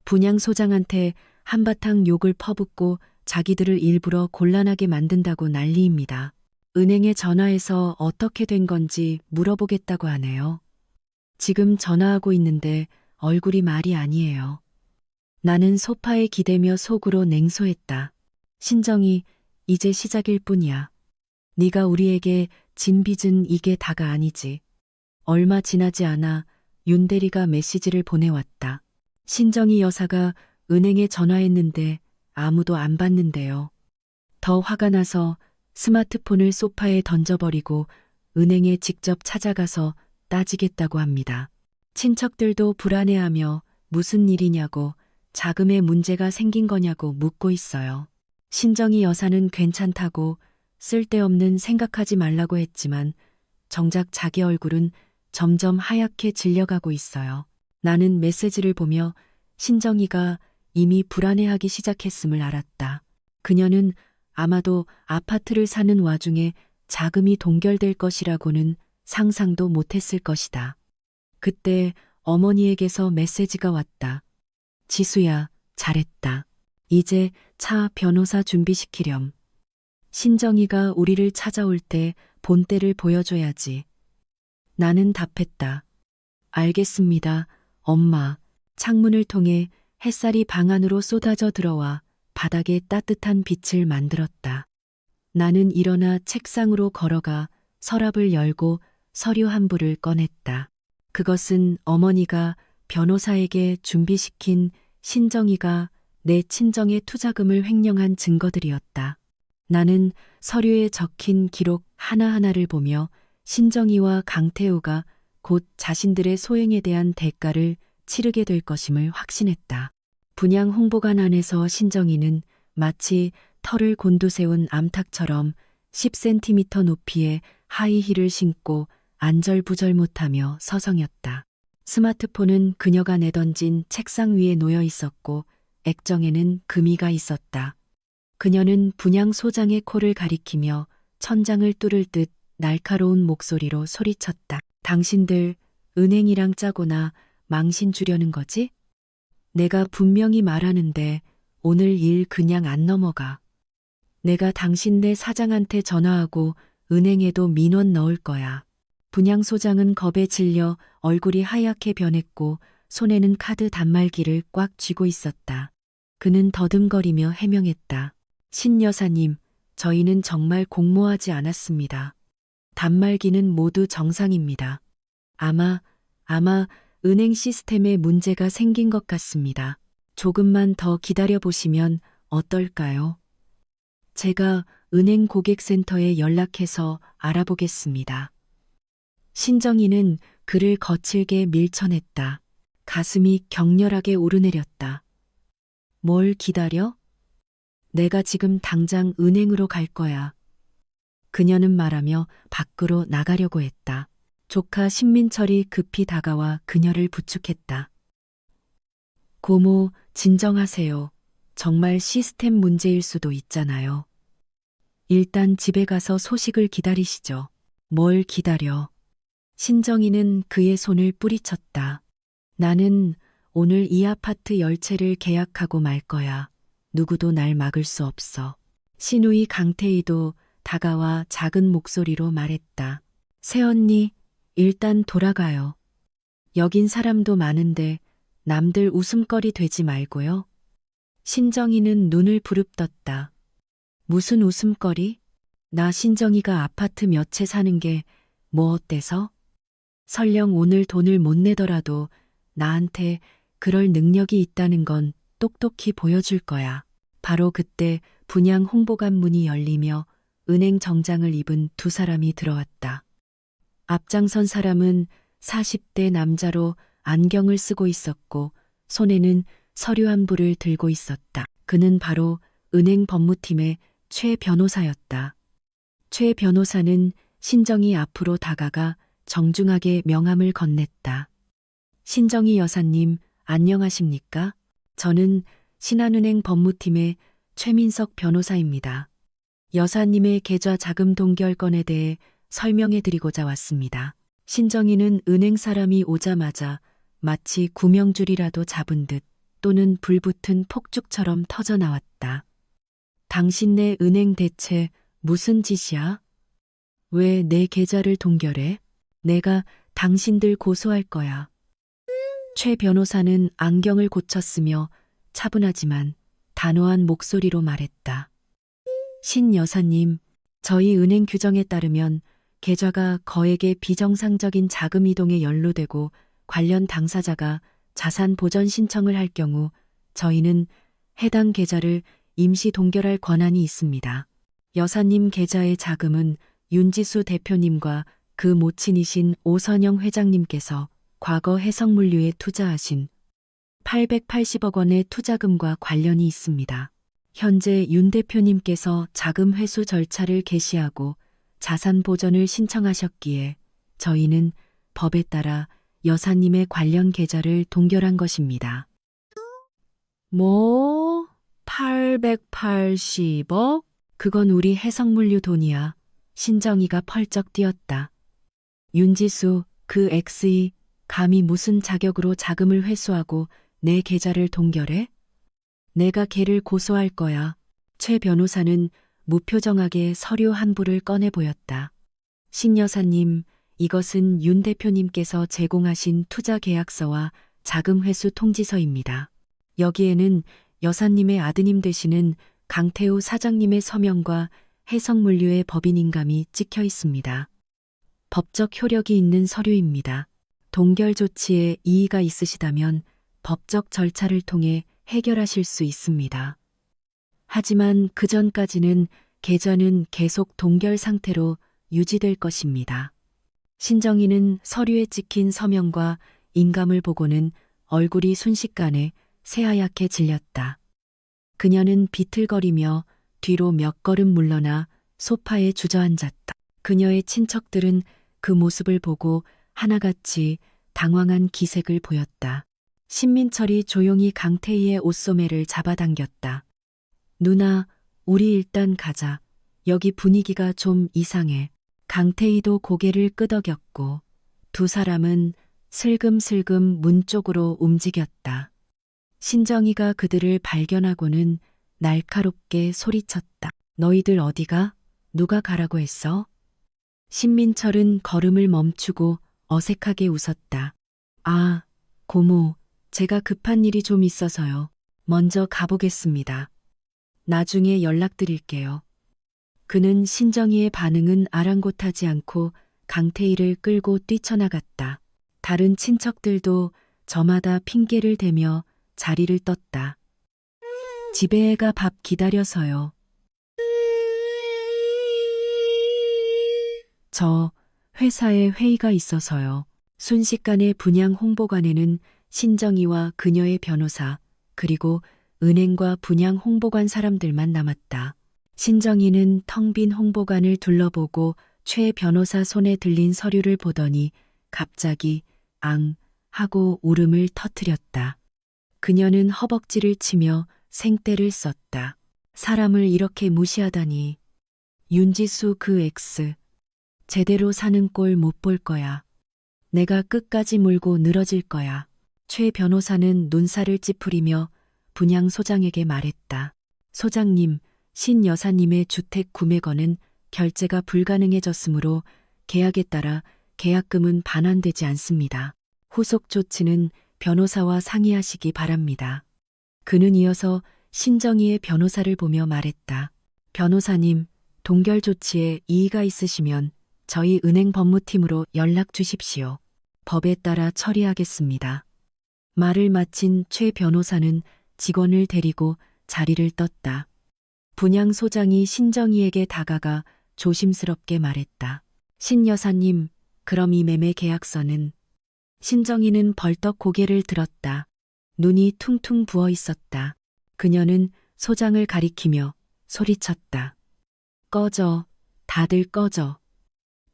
분양 소장한테 한바탕 욕을 퍼붓고 자기들을 일부러 곤란하게 만든다고 난리입니다. 은행에 전화해서 어떻게 된 건지 물어보겠다고 하네요. 지금 전화하고 있는데 얼굴이 말이 아니에요. 나는 소파에 기대며 속으로 냉소했다. 신정희, 이제 시작일 뿐이야. 네가 우리에게 진 빚은 이게 다가 아니지. 얼마 지나지 않아 윤 대리가 메시지를 보내왔다. 신정희 여사가 은행에 전화했는데 아무도 안 받는데요. 더 화가 나서 스마트폰을 소파에 던져버리고 은행에 직접 찾아가서 따지겠다고 합니다. 친척들도 불안해하며 무슨 일이냐고, 자금에 문제가 생긴 거냐고 묻고 있어요. 신정희 여사는 괜찮다고, 쓸데없는 생각하지 말라고 했지만 정작 자기 얼굴은 점점 하얗게 질려가고 있어요. 나는 메시지를 보며 신정희가 이미 불안해하기 시작했음을 알았다. 그녀는 아마도 아파트를 사는 와중에 자금이 동결될 것이라고는 상상도 못했을 것이다. 그때 어머니에게서 메시지가 왔다. 지수야, 잘했다. 이제 차 변호사 준비시키렴. 신정희가 우리를 찾아올 때 본때를 보여줘야지. 나는 답했다. 알겠습니다, 엄마. 창문을 통해 햇살이 방 안으로 쏟아져 들어와 바닥에 따뜻한 빛을 만들었다. 나는 일어나 책상으로 걸어가 서랍을 열고 서류 한 부를 꺼냈다. 그것은 어머니가 변호사에게 준비시킨 신정희가 내 친정의 투자금을 횡령한 증거들이었다. 나는 서류에 적힌 기록 하나하나를 보며 신정희와 강태우가 곧 자신들의 소행에 대한 대가를 치르게 될 것임을 확신했다. 분양 홍보관 안에서 신정희는 마치 털을 곤두세운 암탉처럼 10cm 높이의 하이힐을 신고 안절부절 못하며 서성였다. 스마트폰은 그녀가 내던진 책상 위에 놓여 있었고 액정에는 금이가 있었다. 그녀는 분양소장의 코를 가리키며 천장을 뚫을 듯 날카로운 목소리로 소리쳤다. 당신들 은행이랑 짜거나 망신 주려는 거지? 내가 분명히 말하는데 오늘 일 그냥 안 넘어가. 내가 당신네 사장한테 전화하고 은행에도 민원 넣을 거야. 분양소장은 겁에 질려 얼굴이 하얗게 변했고 손에는 카드 단말기를 꽉 쥐고 있었다. 그는 더듬거리며 해명했다. 신 여사님, 저희는 정말 공모하지 않았습니다. 단말기는 모두 정상입니다. 아마 은행 시스템에 문제가 생긴 것 같습니다. 조금만 더 기다려 보시면 어떨까요? 제가 은행 고객센터에 연락해서 알아보겠습니다. 신정희는 그를 거칠게 밀쳐냈다. 가슴이 격렬하게 오르내렸다. 뭘 기다려? 내가 지금 당장 은행으로 갈 거야. 그녀는 말하며 밖으로 나가려고 했다. 조카 신민철이 급히 다가와 그녀를 부축했다. 고모, 진정하세요. 정말 시스템 문제일 수도 있잖아요. 일단 집에 가서 소식을 기다리시죠. 뭘 기다려. 신정희는 그의 손을 뿌리쳤다. 나는 오늘 이 아파트 10채를 계약하고 말 거야. 누구도 날 막을 수 없어. 시누이 강태희도 다가와 작은 목소리로 말했다. 새언니, 일단 돌아가요. 여긴 사람도 많은데 남들 웃음거리 되지 말고요. 신정희는 눈을 부릅떴다. 무슨 웃음거리? 나 신정희가 아파트 몇 채 사는 게 뭐 어때서? 설령 오늘 돈을 못 내더라도 나한테 그럴 능력이 있다는 건 똑똑히 보여줄 거야. 바로 그때 분양 홍보관 문이 열리며 은행 정장을 입은 두 사람이 들어왔다. 앞장선 사람은 40대 남자로 안경을 쓰고 있었고 손에는 서류 한 부를 들고 있었다. 그는 바로 은행 법무팀의 최 변호사였다. 최 변호사는 신정희 앞으로 다가가 정중하게 명함을 건넸다. 신정희 여사님, 안녕하십니까? 저는 신한은행 법무팀의 최민석 변호사입니다. 여사님의 계좌 자금 동결 건에 대해 설명해 드리고자 왔습니다. 신정희는 은행 사람이 오자마자 마치 구명줄이라도 잡은 듯 또는 불붙은 폭죽처럼 터져 나왔다. 당신네 은행 대체 무슨 짓이야? 왜 내 계좌를 동결해? 내가 당신들 고소할 거야. 최 변호사는 안경을 고쳤으며 차분하지만 단호한 목소리로 말했다. 신 여사님, 저희 은행 규정에 따르면 계좌가 거액의 비정상적인 자금 이동에 연루되고 관련 당사자가 자산 보전 신청을 할 경우 저희는 해당 계좌를 임시 동결할 권한이 있습니다. 여사님 계좌의 자금은 윤지수 대표님과 그 모친이신 오선영 회장님께서 과거 해성물류에 투자하신 880억 원의 투자금과 관련이 있습니다. 현재 윤 대표님께서 자금 회수 절차를 개시하고 자산 보전을 신청하셨기에 저희는 법에 따라 여사님의 관련 계좌를 동결한 것입니다. 뭐? 880억? 그건 우리 해성물류 돈이야. 신정이가 펄쩍 뛰었다. 윤지수, 그 X이 감히 무슨 자격으로 자금을 회수하고 내 계좌를 동결해? 내가 걔를 고소할 거야. 최 변호사는 무표정하게 서류 한 부를 꺼내 보였다. 신 여사님, 이것은 윤 대표님께서 제공하신 투자 계약서와 자금 회수 통지서입니다. 여기에는 여사님의 아드님 되시는 강태우 사장님의 서명과 해성물류의 법인인감이 찍혀 있습니다. 법적 효력이 있는 서류입니다. 동결 조치에 이의가 있으시다면 법적 절차를 통해 해결하실 수 있습니다. 하지만 그 전까지는 계좌는 계속 동결 상태로 유지될 것입니다. 신정희는 서류에 찍힌 서명과 인감을 보고는 얼굴이 순식간에 새하얗게 질렸다. 그녀는 비틀거리며 뒤로 몇 걸음 물러나 소파에 주저앉았다. 그녀의 친척들은 그 모습을 보고 하나같이 당황한 기색을 보였다. 신민철이 조용히 강태희의 옷소매를 잡아당겼다. 누나, 우리 일단 가자. 여기 분위기가 좀 이상해. 강태희도 고개를 끄덕였고 두 사람은 슬금슬금 문 쪽으로 움직였다. 신정이가 그들을 발견하고는 날카롭게 소리쳤다. 너희들 어디가? 누가 가라고 했어? 신민철은 걸음을 멈추고 어색하게 웃었다. 아, 고모, 제가 급한 일이 좀 있어서요. 먼저 가보겠습니다. 나중에 연락드릴게요. 그는 신정희의 반응은 아랑곳하지 않고 강태희를 끌고 뛰쳐나갔다. 다른 친척들도 저마다 핑계를 대며 자리를 떴다. 집에 애가 밥 기다려서요. 저 회사에 회의가 있어서요. 순식간에 분양 홍보관에는 신정희와 그녀의 변호사 그리고 은행과 분양 홍보관 사람들만 남았다. 신정희는 텅 빈 홍보관을 둘러보고 최 변호사 손에 들린 서류를 보더니 갑자기 앙 하고 울음을 터뜨렸다. 그녀는 허벅지를 치며 생떼를 썼다. 사람을 이렇게 무시하다니. 윤지수 그 X. 제대로 사는 꼴 못 볼 거야. 내가 끝까지 물고 늘어질 거야. 최 변호사는 눈살을 찌푸리며 분양 소장에게 말했다. 소장님, 신 여사님의 주택 구매건은 결제가 불가능해졌으므로 계약에 따라 계약금은 반환되지 않습니다. 후속 조치는 변호사와 상의하시기 바랍니다. 그는 이어서 신정희의 변호사를 보며 말했다. 변호사님, 동결 조치에 이의가 있으시면 저희 은행 법무팀으로 연락 주십시오. 법에 따라 처리하겠습니다. 말을 마친 최 변호사는 직원을 데리고 자리를 떴다. 분양 소장이 신정희에게 다가가 조심스럽게 말했다. 신 여사님, 그럼 이 매매 계약서는? 신정희는 벌떡 고개를 들었다. 눈이 퉁퉁 부어 있었다. 그녀는 소장을 가리키며 소리쳤다. 꺼져, 다들 꺼져.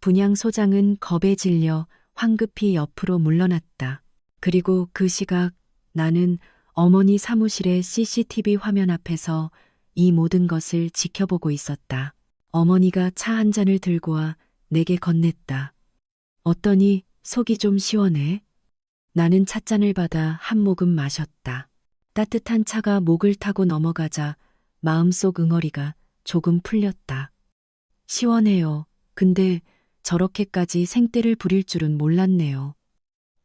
분양 소장은 겁에 질려 황급히 옆으로 물러났다. 그리고 그 시각 나는 어머니 사무실의 CCTV 화면 앞에서 이 모든 것을 지켜보고 있었다. 어머니가 차 한 잔을 들고 와 내게 건넸다. 어떠니 속이 좀 시원해? 나는 찻잔을 받아 한 모금 마셨다. 따뜻한 차가 목을 타고 넘어가자 마음속 응어리가 조금 풀렸다. 시원해요. 근데 저렇게까지 생떼를 부릴 줄은 몰랐네요.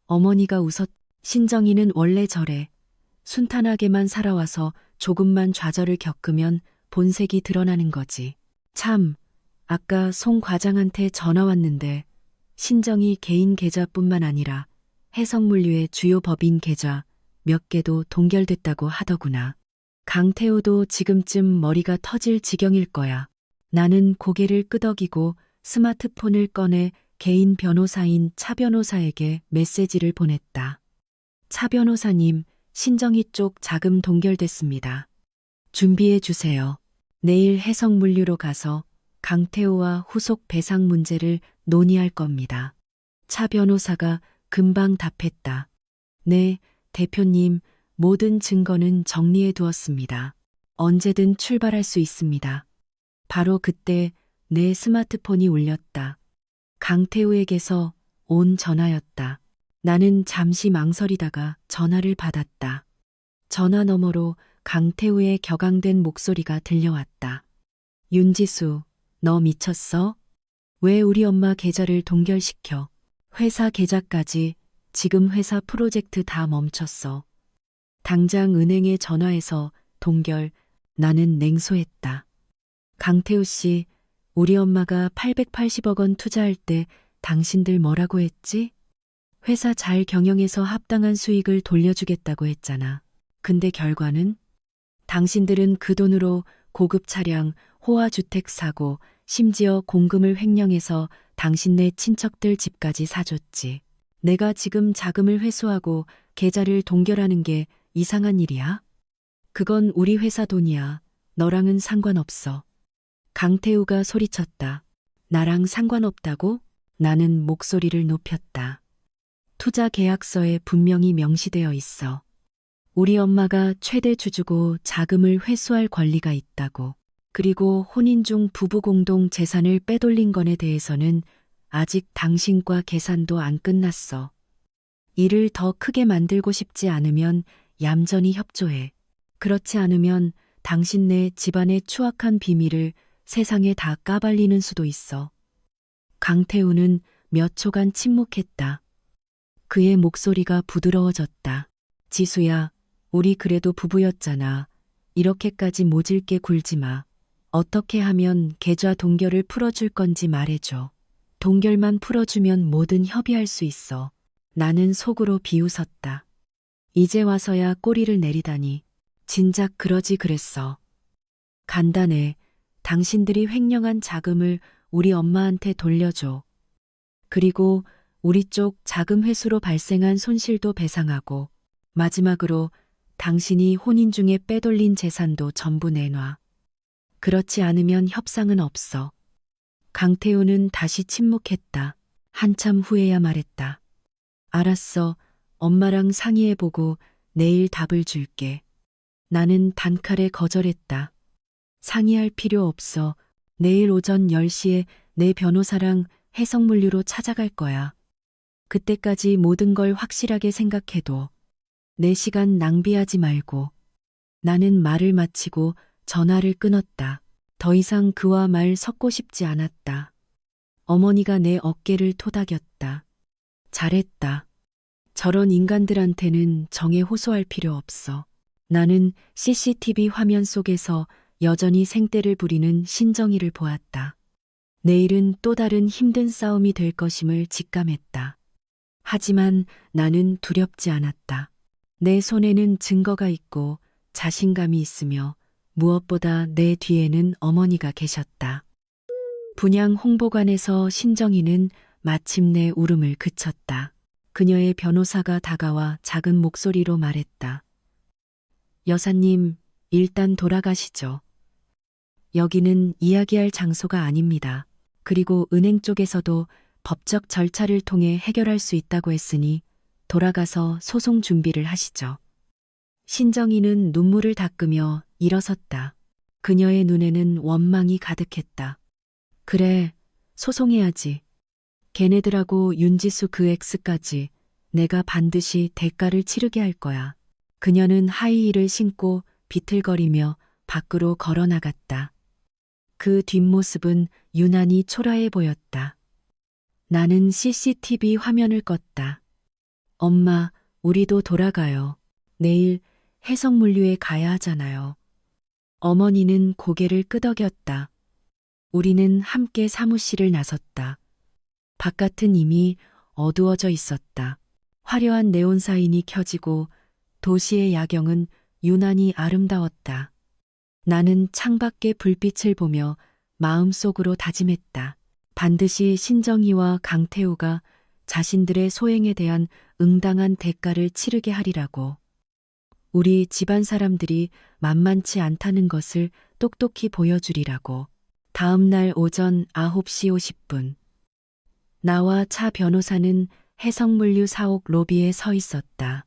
어머니가 웃었. 신정희는 원래 저래. 순탄하게만 살아와서 조금만 좌절을 겪으면 본색이 드러나는 거지. 참, 아까 송 과장한테 전화 왔는데 신정희 개인 계좌뿐만 아니라 해성물류의 주요 법인 계좌 몇 개도 동결됐다고 하더구나. 강태우도 지금쯤 머리가 터질 지경일 거야. 나는 고개를 끄덕이고 스마트폰을 꺼내 개인 변호사인 차 변호사에게 메시지를 보냈다. 차 변호사님, 신정희 쪽 자금 동결됐습니다. 준비해 주세요. 내일 해성물류로 가서 강태우와 후속 배상 문제를 논의할 겁니다. 차 변호사가 금방 답했다. 네, 대표님, 모든 증거는 정리해 두었습니다. 언제든 출발할 수 있습니다. 바로 그때 내 스마트폰이 울렸다. 강태우에게서 온 전화였다. 나는 잠시 망설이다가 전화를 받았다. 전화 너머로 강태우의 격앙된 목소리가 들려왔다. 윤지수, 너 미쳤어? 왜 우리 엄마 계좌를 동결시켜? 회사 계좌까지, 지금 회사 프로젝트 다 멈췄어. 당장 은행에 전화해서 동결. 나는 냉소했다. 강태우 씨, 우리 엄마가 880억 원 투자할 때 당신들 뭐라고 했지? 회사 잘 경영해서 합당한 수익을 돌려주겠다고 했잖아. 근데 결과는? 당신들은 그 돈으로 고급 차량, 호화 주택 사고, 심지어 공금을 횡령해서 당신네 친척들 집까지 사줬지. 내가 지금 자금을 회수하고 계좌를 동결하는 게 이상한 일이야? 그건 우리 회사 돈이야. 너랑은 상관없어. 강태우가 소리쳤다. 나랑 상관없다고? 나는 목소리를 높였다. 투자 계약서에 분명히 명시되어 있어. 우리 엄마가 최대 주주고 자금을 회수할 권리가 있다고. 그리고 혼인 중 부부 공동 재산을 빼돌린 건에 대해서는 아직 당신과 계산도 안 끝났어. 일을 더 크게 만들고 싶지 않으면 얌전히 협조해. 그렇지 않으면 당신네 집안의 추악한 비밀을 세상에 다 까발리는 수도 있어. 강태우는 몇 초간 침묵했다. 그의 목소리가 부드러워졌다. 지수야, 우리 그래도 부부였잖아. 이렇게까지 모질게 굴지 마. 어떻게 하면 계좌 동결을 풀어줄 건지 말해줘. 동결만 풀어주면 뭐든 협의할 수 있어. 나는 속으로 비웃었다. 이제 와서야 꼬리를 내리다니. 진작 그러지 그랬어. 간단해. 당신들이 횡령한 자금을 우리 엄마한테 돌려줘. 그리고 우리 쪽 자금 회수로 발생한 손실도 배상하고, 마지막으로 당신이 혼인 중에 빼돌린 재산도 전부 내놔. 그렇지 않으면 협상은 없어. 강태우는 다시 침묵했다. 한참 후에야 말했다. 알았어. 엄마랑 상의해보고 내일 답을 줄게. 나는 단칼에 거절했다. 상의할 필요 없어. 내일 오전 10시에 내 변호사랑 해성물류로 찾아갈 거야. 그때까지 모든 걸 확실하게 생각해도 내 시간 낭비하지 말고. 나는 말을 마치고 전화를 끊었다. 더 이상 그와 말 섞고 싶지 않았다. 어머니가 내 어깨를 토닥였다. 잘했다. 저런 인간들한테는 정에 호소할 필요 없어. 나는 CCTV 화면 속에서 여전히 생떼를 부리는 신정희를 보았다. 내일은 또 다른 힘든 싸움이 될 것임을 직감했다. 하지만 나는 두렵지 않았다. 내 손에는 증거가 있고 자신감이 있으며 무엇보다 내 뒤에는 어머니가 계셨다. 분양 홍보관에서 신정희는 마침내 울음을 그쳤다. 그녀의 변호사가 다가와 작은 목소리로 말했다. 여사님, 일단 돌아가시죠. 여기는 이야기할 장소가 아닙니다. 그리고 은행 쪽에서도 법적 절차를 통해 해결할 수 있다고 했으니 돌아가서 소송 준비를 하시죠. 신정희는 눈물을 닦으며 일어섰다. 그녀의 눈에는 원망이 가득했다. 그래, 소송해야지. 걔네들하고 윤지수 그 엑스까지 내가 반드시 대가를 치르게 할 거야. 그녀는 하이힐을 신고 비틀거리며 밖으로 걸어나갔다. 그 뒷모습은 유난히 초라해 보였다. 나는 CCTV 화면을 껐다. 엄마, 우리도 돌아가요. 내일 해성물류에 가야 하잖아요. 어머니는 고개를 끄덕였다. 우리는 함께 사무실을 나섰다. 바깥은 이미 어두워져 있었다. 화려한 네온 사인이 켜지고 도시의 야경은 유난히 아름다웠다. 나는 창밖의 불빛을 보며 마음속으로 다짐했다. 반드시 신정희와 강태우가 자신들의 소행에 대한 응당한 대가를 치르게 하리라고. 우리 집안 사람들이 만만치 않다는 것을 똑똑히 보여주리라고. 다음 날 오전 9시 50분. 나와 차 변호사는 해성물류 사옥 로비에 서 있었다.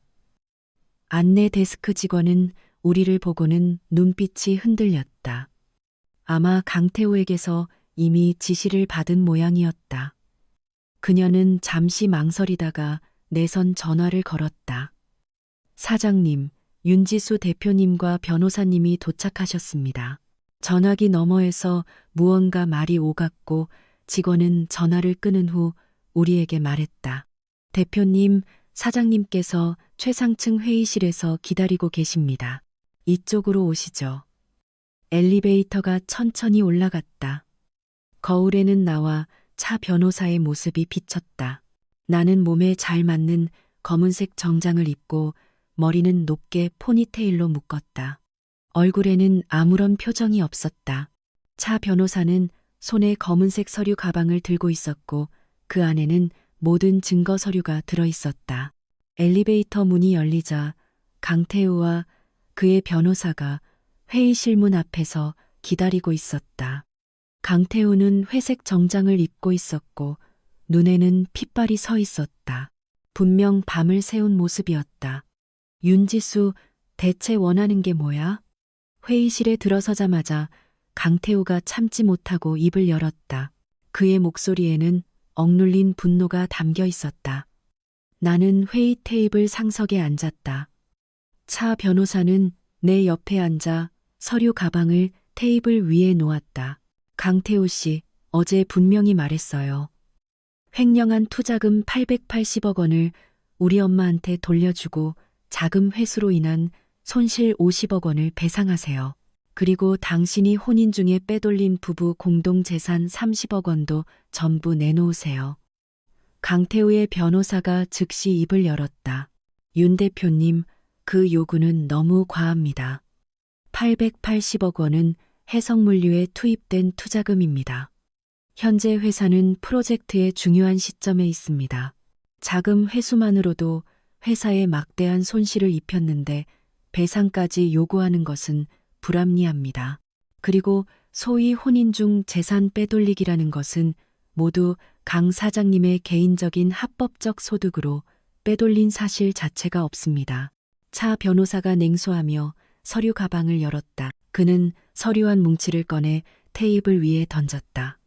안내 데스크 직원은 우리를 보고는 눈빛이 흔들렸다. 아마 강태우에게서 이미 지시를 받은 모양이었다. 그녀는 잠시 망설이다가 내선 전화를 걸었다. 사장님, 윤지수 대표님과 변호사님이 도착하셨습니다. 전화기 너머에서 무언가 말이 오갔고 직원은 전화를 끊은 후 우리에게 말했다. 대표님, 사장님께서 최상층 회의실에서 기다리고 계십니다. 이쪽으로 오시죠. 엘리베이터가 천천히 올라갔다. 거울에는 나와 차 변호사의 모습이 비쳤다. 나는 몸에 잘 맞는 검은색 정장을 입고 머리는 높게 포니테일로 묶었다. 얼굴에는 아무런 표정이 없었다. 차 변호사는 손에 검은색 서류 가방을 들고 있었고 그 안에는 모든 증거 서류가 들어 있었다. 엘리베이터 문이 열리자 강태우와 그의 변호사가 회의실 문 앞에서 기다리고 있었다. 강태우는 회색 정장을 입고 있었고 눈에는 핏발이 서 있었다. 분명 밤을 새운 모습이었다. 윤지수, 대체 원하는 게 뭐야? 회의실에 들어서자마자 강태우가 참지 못하고 입을 열었다. 그의 목소리에는 억눌린 분노가 담겨 있었다. 나는 회의 테이블 상석에 앉았다. 차 변호사는 내 옆에 앉아 서류 가방을 테이블 위에 놓았다. 강태우 씨, 어제 분명히 말했어요. 횡령한 투자금 880억 원을 우리 엄마한테 돌려주고 자금 회수로 인한 손실 50억 원을 배상하세요. 그리고 당신이 혼인 중에 빼돌린 부부 공동재산 30억 원도 전부 내놓으세요. 강태우의 변호사가 즉시 입을 열었다. 윤 대표님, 그 요구는 너무 과합니다. 880억 원은 해성물류에 투입된 투자금입니다. 현재 회사는 프로젝트의 중요한 시점에 있습니다. 자금 회수만으로도 회사에 막대한 손실을 입혔는데 배상까지 요구하는 것은 불합리합니다. 그리고 소위 혼인 중 재산 빼돌리기라는 것은 모두 강 사장님의 개인적인 합법적 소득으로 빼돌린 사실 자체가 없습니다. 차 변호사가 냉소하며 서류 가방을 열었다. 그는 서류 한 뭉치를 꺼내 테이블 위에 던졌다.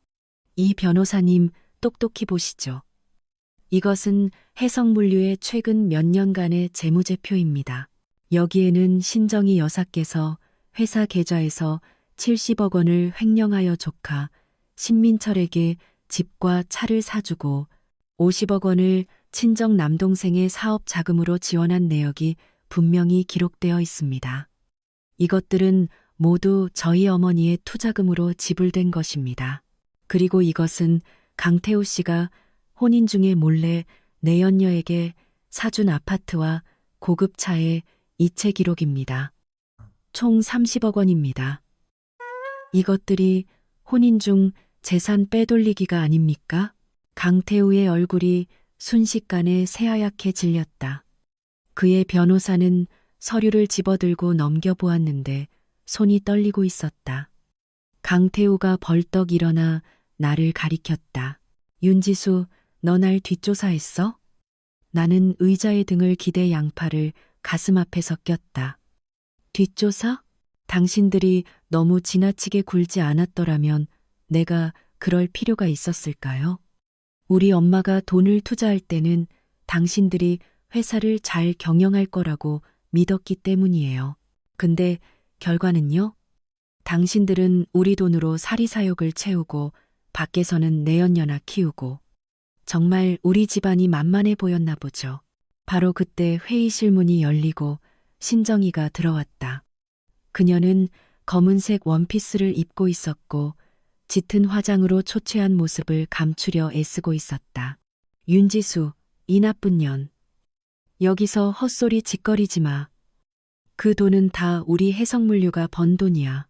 이 변호사님, 똑똑히 보시죠. 이것은 해성물류의 최근 몇 년간의 재무제표입니다. 여기에는 신정희 여사께서 회사 계좌에서 70억 원을 횡령하여 조카 신민철에게 집과 차를 사주고 50억 원을 친정 남동생의 사업 자금으로 지원한 내역이 분명히 기록되어 있습니다. 이것들은 모두 저희 어머니의 투자금으로 지불된 것입니다. 그리고 이것은 강태우 씨가 혼인 중에 몰래 내연녀에게 사준 아파트와 고급차의 이체 기록입니다. 총 30억 원입니다. 이것들이 혼인 중 재산 빼돌리기가 아닙니까? 강태우의 얼굴이 순식간에 새하얗게 질렸다. 그의 변호사는 서류를 집어들고 넘겨보았는데 손이 떨리고 있었다. 강태우가 벌떡 일어나 나를 가리켰다. 윤지수, 너 날 뒷조사했어? 나는 의자의 등을 기대 양팔을 가슴 앞에서 꼈다. 뒷조사? 당신들이 너무 지나치게 굴지 않았더라면 내가 그럴 필요가 있었을까요? 우리 엄마가 돈을 투자할 때는 당신들이 회사를 잘 경영할 거라고 믿었기 때문이에요. 근데 결과는요? 당신들은 우리 돈으로 사리사욕을 채우고 밖에서는 내연녀나 키우고 정말 우리 집안이 만만해 보였나 보죠. 바로 그때 회의실 문이 열리고 신정희가 들어왔다. 그녀는 검은색 원피스를 입고 있었고 짙은 화장으로 초췌한 모습을 감추려 애쓰고 있었다. 윤지수, 이 나쁜 년. 여기서 헛소리 짓거리지 마. 그 돈은 다 우리 해성물류가 번 돈이야.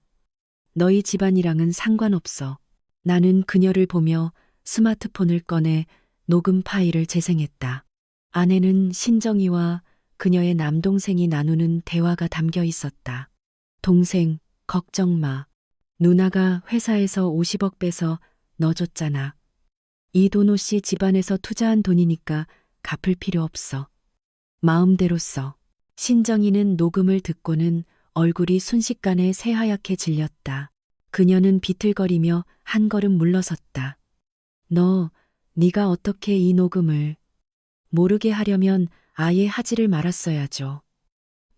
너희 집안이랑은 상관없어. 나는 그녀를 보며 스마트폰을 꺼내 녹음 파일을 재생했다. 안에는 신정이와 그녀의 남동생이 나누는 대화가 담겨 있었다. 동생, 걱정 마. 누나가 회사에서 50억 빼서 너 줬잖아. 이 돈 혹시 집안에서 투자한 돈이니까 갚을 필요 없어. 마음대로 써. 신정이는 녹음을 듣고는 얼굴이 순식간에 새하얗게 질렸다. 그녀는 비틀거리며 한 걸음 물러섰다. 네가 어떻게 이 녹음을 모르게 하려면 아예 하지를 말았어야죠.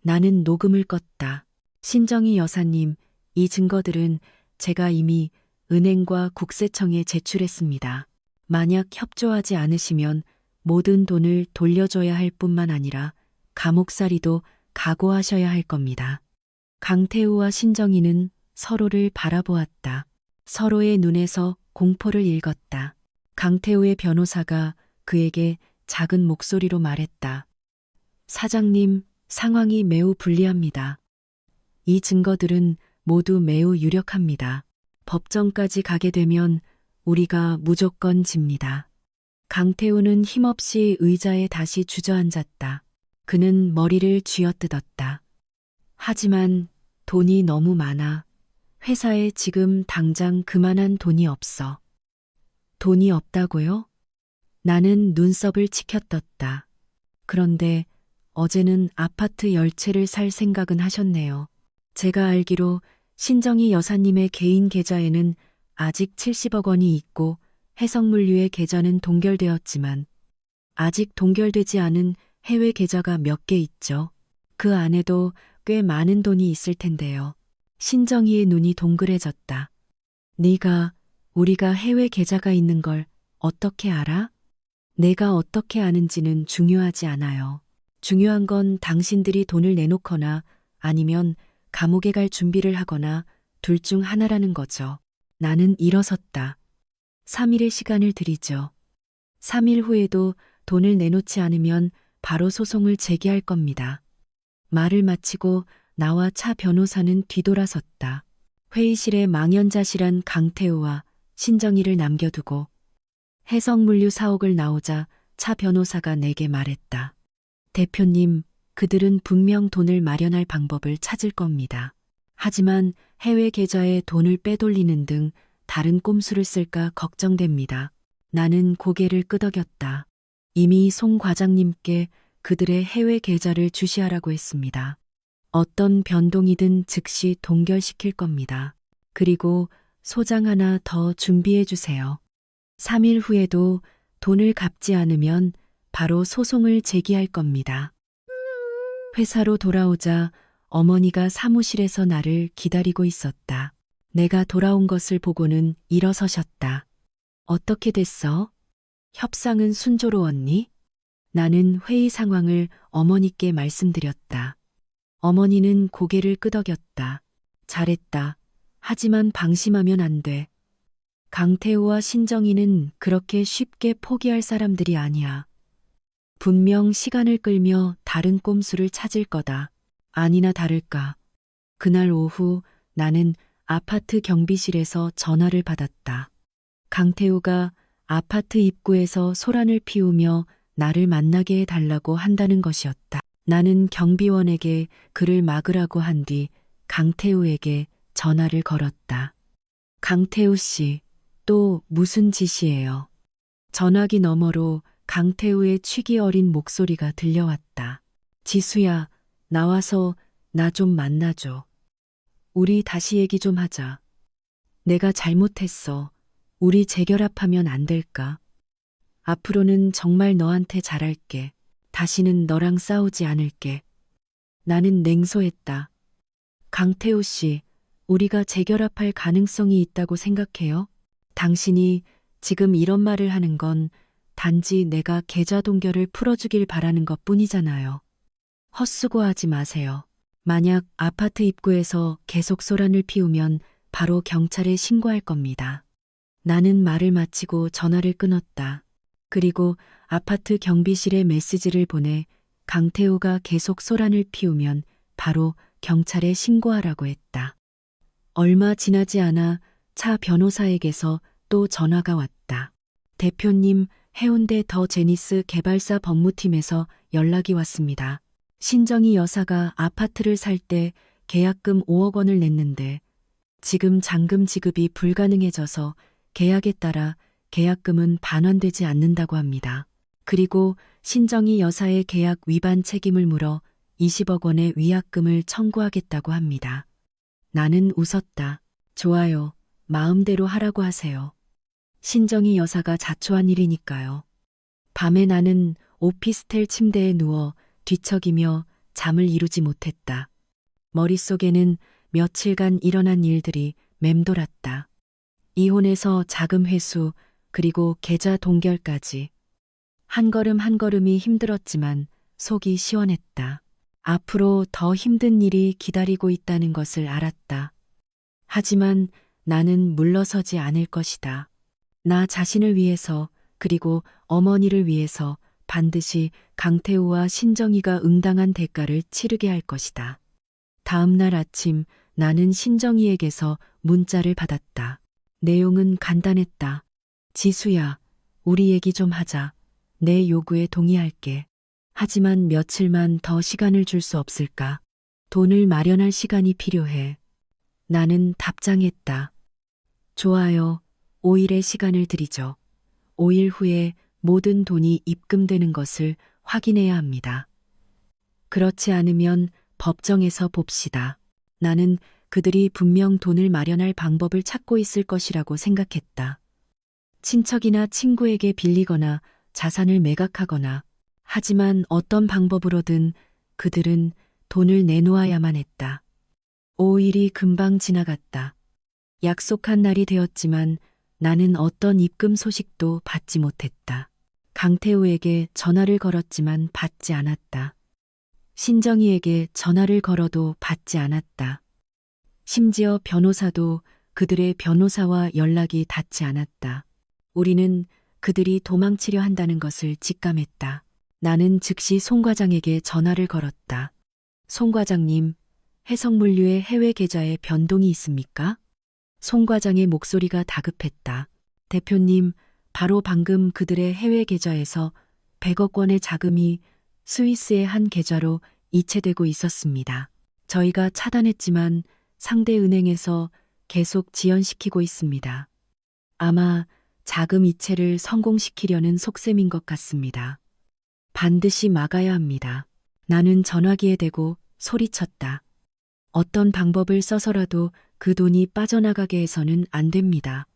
나는 녹음을 껐다. 신정이 여사님, 이 증거들은 제가 이미 은행과 국세청에 제출했습니다. 만약 협조하지 않으시면 모든 돈을 돌려줘야 할 뿐만 아니라 감옥살이도 각오하셔야 할 겁니다. 강태우와 신정이는 서로를 바라보았다. 서로의 눈에서 공포를 읽었다. 강태우의 변호사가 그에게 작은 목소리로 말했다. 사장님, 상황이 매우 불리합니다. 이 증거들은 모두 매우 유력합니다. 법정까지 가게 되면 우리가 무조건 집니다. 강태우는 힘없이 의자에 다시 주저앉았다. 그는 머리를 쥐어뜯었다. 하지만 돈이 너무 많아. 회사에 지금 당장 그만한 돈이 없어. 돈이 없다고요? 나는 눈썹을 치켜떴다. 그런데 어제는 아파트 10채를 살 생각은 하셨네요. 제가 알기로 신정희 여사님의 개인 계좌에는 아직 70억 원이 있고 해성물류의 계좌는 동결되었지만 아직 동결되지 않은 해외 계좌가 몇 개 있죠. 그 안에도 꽤 많은 돈이 있을 텐데요. 신정희의 눈이 동그래졌다. 네가 우리가 해외 계좌가 있는 걸 어떻게 알아? 내가 어떻게 아는지는 중요하지 않아요. 중요한 건 당신들이 돈을 내놓거나 아니면 감옥에 갈 준비를 하거나 둘 중 하나라는 거죠. 나는 일어섰다. 3일의 시간을 드리죠. 3일 후에도 돈을 내놓지 않으면 바로 소송을 제기할 겁니다. 말을 마치고 나와 차 변호사는 뒤돌아섰다. 회의실에 망연자실한 강태우와 신정이를 남겨두고 해성물류 사옥을 나오자 차 변호사가 내게 말했다. 대표님, 그들은 분명 돈을 마련할 방법을 찾을 겁니다. 하지만 해외 계좌에 돈을 빼돌리는 등 다른 꼼수를 쓸까 걱정됩니다. 나는 고개를 끄덕였다. 이미 송 과장님께 그들의 해외 계좌를 주시하라고 했습니다. 어떤 변동이든 즉시 동결시킬 겁니다. 그리고 소장 하나 더 준비해 주세요. 3일 후에도 돈을 갚지 않으면 바로 소송을 제기할 겁니다. 회사로 돌아오자 어머니가 사무실에서 나를 기다리고 있었다. 내가 돌아온 것을 보고는 일어서셨다. 어떻게 됐어? 협상은 순조로웠니? 나는 회의 상황을 어머니께 말씀드렸다. 어머니는 고개를 끄덕였다. 잘했다. 하지만 방심하면 안 돼. 강태우와 신정이는 그렇게 쉽게 포기할 사람들이 아니야. 분명 시간을 끌며 다른 꼼수를 찾을 거다. 아니나 다를까. 그날 오후 나는 아파트 경비실에서 전화를 받았다. 강태우가 아파트 입구에서 소란을 피우며 나를 만나게 해달라고 한다는 것이었다. 나는 경비원에게 그를 막으라고 한 뒤 강태우에게 전화를 걸었다. 강태우 씨, 또 무슨 짓이에요? 전화기 너머로 강태우의 취기 어린 목소리가 들려왔다. 지수야, 나와서 나 좀 만나줘. 우리 다시 얘기 좀 하자. 내가 잘못했어. 우리 재결합하면 안 될까? 앞으로는 정말 너한테 잘할게. 다시는 너랑 싸우지 않을게. 나는 냉소했다. 강태우 씨, 우리가 재결합할 가능성이 있다고 생각해요? 당신이 지금 이런 말을 하는 건 단지 내가 계좌 동결을 풀어주길 바라는 것 뿐이잖아요. 헛수고하지 마세요. 만약 아파트 입구에서 계속 소란을 피우면 바로 경찰에 신고할 겁니다. 나는 말을 마치고 전화를 끊었다. 그리고 아파트 경비실에 메시지를 보내 강태우가 계속 소란을 피우면 바로 경찰에 신고하라고 했다. 얼마 지나지 않아 차 변호사에게서 또 전화가 왔다. 대표님, 해운대 더 제니스 개발사 법무팀에서 연락이 왔습니다. 신정희 여사가 아파트를 살 때 계약금 5억 원을 냈는데 지금 잔금 지급이 불가능해져서 계약에 따라 계약금은 반환되지 않는다고 합니다. 그리고 신정희 여사의 계약 위반 책임을 물어 20억 원의 위약금을 청구하겠다고 합니다. 나는 웃었다. 좋아요. 마음대로 하라고 하세요. 신정희 여사가 자초한 일이니까요. 밤에 나는 오피스텔 침대에 누워 뒤척이며 잠을 이루지 못했다. 머릿속에는 며칠간 일어난 일들이 맴돌았다. 이혼에서 자금 회수, 그리고 계좌 동결까지. 한 걸음 한 걸음이 힘들었지만 속이 시원했다. 앞으로 더 힘든 일이 기다리고 있다는 것을 알았다. 하지만 나는 물러서지 않을 것이다. 나 자신을 위해서, 그리고 어머니를 위해서 반드시 강태우와 신정희가 응당한 대가를 치르게 할 것이다. 다음 날 아침 나는 신정희에게서 문자를 받았다. 내용은 간단했다. 지수야, 우리 얘기 좀 하자. 내 요구에 동의할게. 하지만 며칠만 더 시간을 줄 수 없을까? 돈을 마련할 시간이 필요해. 나는 답장했다. 좋아요. 5일의 시간을 드리죠. 5일 후에 모든 돈이 입금되는 것을 확인해야 합니다. 그렇지 않으면 법정에서 봅시다. 나는 그들이 분명 돈을 마련할 방법을 찾고 있을 것이라고 생각했다. 친척이나 친구에게 빌리거나 자산을 매각하거나, 하지만 어떤 방법으로든 그들은 돈을 내놓아야만 했다. 5일이 금방 지나갔다. 약속한 날이 되었지만 나는 어떤 입금 소식도 받지 못했다. 강태우에게 전화를 걸었지만 받지 않았다. 신정희에게 전화를 걸어도 받지 않았다. 심지어 변호사도 그들의 변호사와 연락이 닿지 않았다. 우리는 그들이 도망치려 한다는 것을 직감했다. 나는 즉시 송 과장에게 전화를 걸었다. 송 과장님, 해성물류의 해외 계좌에 변동이 있습니까? 송 과장의 목소리가 다급했다. 대표님, 바로 방금 그들의 해외 계좌에서 100억 원의 자금이 스위스의 한 계좌로 이체되고 있었습니다. 저희가 차단했지만 상대 은행에서 계속 지연시키고 있습니다. 아마 자금 이체를 성공시키려는 속셈인 것 같습니다. 반드시 막아야 합니다. 나는 전화기에 대고 소리쳤다. 어떤 방법을 써서라도 그 돈이 빠져나가게 해서는 안 됩니다.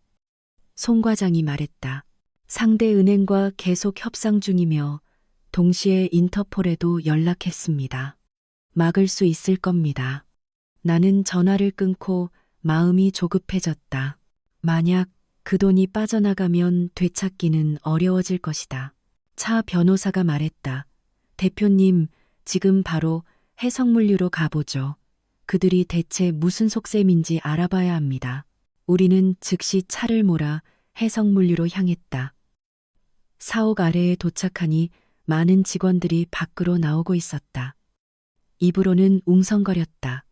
송 과장이 말했다. 상대 은행과 계속 협상 중이며 동시에 인터폴에도 연락했습니다. 막을 수 있을 겁니다. 나는 전화를 끊고 마음이 조급해졌다. 만약 그 돈이 빠져나가면 되찾기는 어려워질 것이다. 차 변호사가 말했다. 대표님, 지금 바로 해성물류로 가보죠. 그들이 대체 무슨 속셈인지 알아봐야 합니다. 우리는 즉시 차를 몰아 해성물류로 향했다. 사옥 아래에 도착하니 많은 직원들이 밖으로 나오고 있었다. 입으로는 웅성거렸다.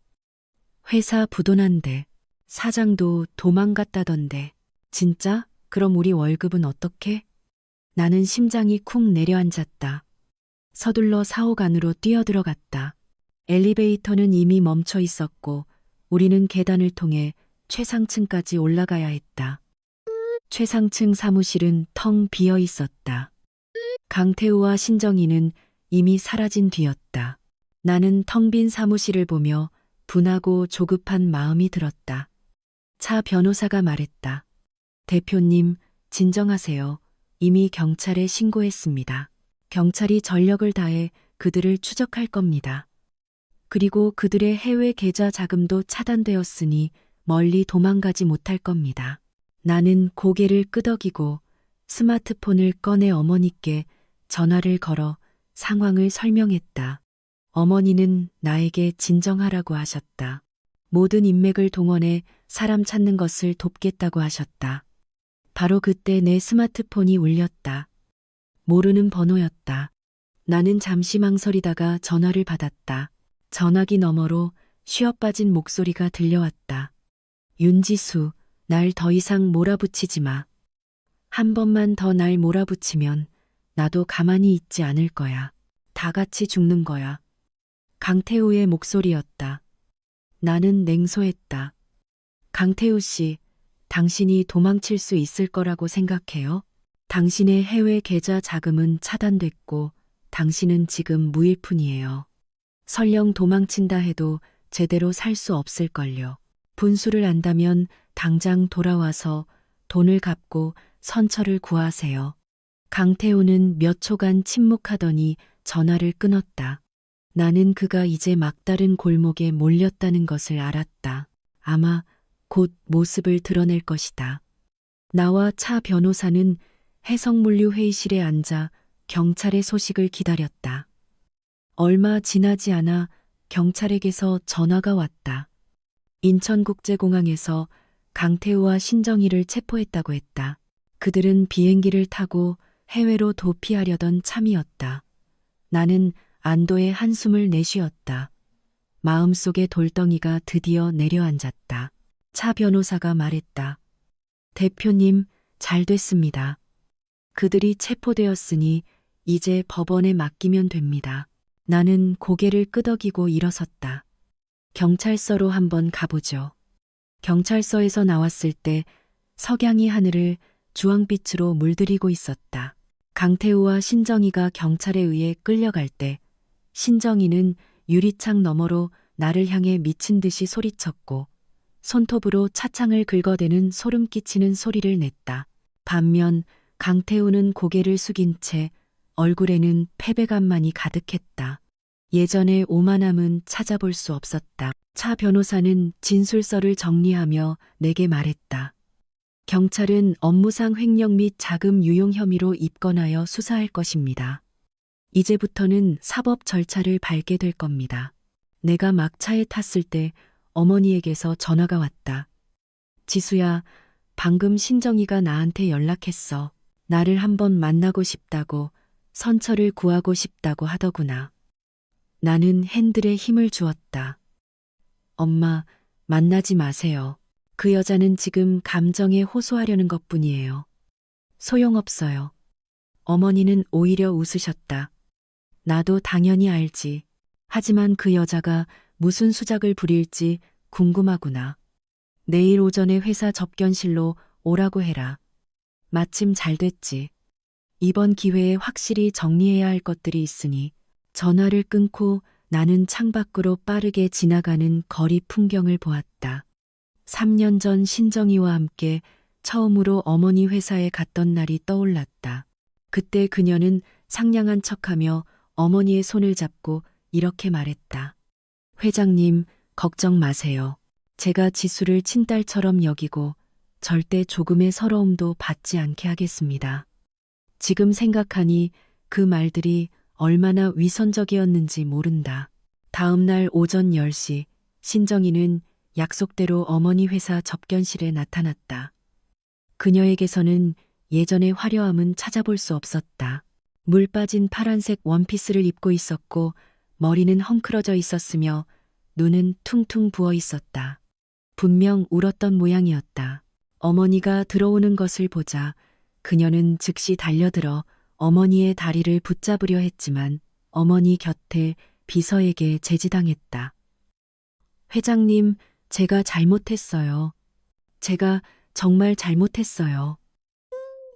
회사 부도난데, 사장도 도망갔다던데. 진짜? 그럼 우리 월급은 어떻게? 나는 심장이 쿵 내려앉았다. 서둘러 사옥 안으로 뛰어들어갔다. 엘리베이터는 이미 멈춰 있었고 우리는 계단을 통해 최상층까지 올라가야 했다. 최상층 사무실은 텅 비어 있었다. 강태우와 신정희는 이미 사라진 뒤였다. 나는 텅 빈 사무실을 보며 분하고 조급한 마음이 들었다. 차 변호사가 말했다. 대표님, 진정하세요. 이미 경찰에 신고했습니다. 경찰이 전력을 다해 그들을 추적할 겁니다. 그리고 그들의 해외 계좌 자금도 차단되었으니 멀리 도망가지 못할 겁니다. 나는 고개를 끄덕이고 스마트폰을 꺼내 어머니께 전화를 걸어 상황을 설명했다. 어머니는 나에게 진정하라고 하셨다. 모든 인맥을 동원해 사람 찾는 것을 돕겠다고 하셨다. 바로 그때 내 스마트폰이 울렸다. 모르는 번호였다. 나는 잠시 망설이다가 전화를 받았다. 전화기 너머로 쉬어빠진 목소리가 들려왔다. 윤지수, 날 더 이상 몰아붙이지 마. 한 번만 더 날 몰아붙이면 나도 가만히 있지 않을 거야. 다 같이 죽는 거야. 강태우의 목소리였다. 나는 냉소했다. 강태우 씨, 당신이 도망칠 수 있을 거라고 생각해요? 당신의 해외 계좌 자금은 차단됐고 당신은 지금 무일 뿐이에요. 설령 도망친다 해도 제대로 살 수 없을걸요. 분수를 안다면 당장 돌아와서 돈을 갚고 선처를 구하세요. 강태우는 몇 초간 침묵하더니 전화를 끊었다. 나는 그가 이제 막다른 골목에 몰렸다는 것을 알았다. 아마 곧 모습을 드러낼 것이다. 나와 차 변호사는 해성물류 회의실에 앉아 경찰의 소식을 기다렸다. 얼마 지나지 않아 경찰에게서 전화가 왔다. 인천국제공항에서 강태우와 신정희를 체포했다고 했다. 그들은 비행기를 타고 해외로 도피하려던 참이었다. 나는 안도의 한숨을 내쉬었다. 마음속의 돌덩이가 드디어 내려앉았다. 차 변호사가 말했다. 대표님, 잘 됐습니다. 그들이 체포되었으니 이제 법원에 맡기면 됩니다. 나는 고개를 끄덕이고 일어섰다. 경찰서로 한번 가보죠. 경찰서에서 나왔을 때 석양이 하늘을 주황빛으로 물들이고 있었다. 강태우와 신정희가 경찰에 의해 끌려갈 때 신정희는 유리창 너머로 나를 향해 미친 듯이 소리쳤고 손톱으로 차창을 긁어대는 소름 끼치는 소리를 냈다. 반면 강태우는 고개를 숙인 채 얼굴에는 패배감만이 가득했다. 예전의 오만함은 찾아볼 수 없었다. 차 변호사는 진술서를 정리하며 내게 말했다. 경찰은 업무상 횡령 및 자금 유용 혐의로 입건하여 수사할 것입니다. 이제부터는 사법 절차를 밟게 될 겁니다. 내가 막 차에 탔을 때 어머니에게서 전화가 왔다. 지수야, 방금 신정희가 나한테 연락했어. 나를 한번 만나고 싶다고, 선처를 구하고 싶다고 하더구나. 나는 핸들에 힘을 주었다. 엄마, 만나지 마세요. 그 여자는 지금 감정에 호소하려는 것뿐이에요. 소용없어요. 어머니는 오히려 웃으셨다. 나도 당연히 알지. 하지만 그 여자가 무슨 수작을 부릴지 궁금하구나. 내일 오전에 회사 접견실로 오라고 해라. 마침 잘 됐지. 이번 기회에 확실히 정리해야 할 것들이 있으니. 전화를 끊고 나는 창밖으로 빠르게 지나가는 거리 풍경을 보았다. 3년 전 신정희와 함께 처음으로 어머니 회사에 갔던 날이 떠올랐다. 그때 그녀는 상냥한 척하며 어머니의 손을 잡고 이렇게 말했다. 회장님, 걱정 마세요. 제가 지수를 친딸처럼 여기고 절대 조금의 서러움도 받지 않게 하겠습니다. 지금 생각하니 그 말들이 얼마나 위선적이었는지 모른다. 다음 날 오전 10시 신정희는 약속대로 어머니 회사 접견실에 나타났다. 그녀에게서는 예전의 화려함은 찾아볼 수 없었다. 물 빠진 파란색 원피스를 입고 있었고 머리는 헝클어져 있었으며 눈은 퉁퉁 부어 있었다. 분명 울었던 모양이었다. 어머니가 들어오는 것을 보자 그녀는 즉시 달려들어 어머니의 다리를 붙잡으려 했지만 어머니 곁에 비서에게 제지당했다. 회장님, 제가 잘못했어요. 제가 정말 잘못했어요.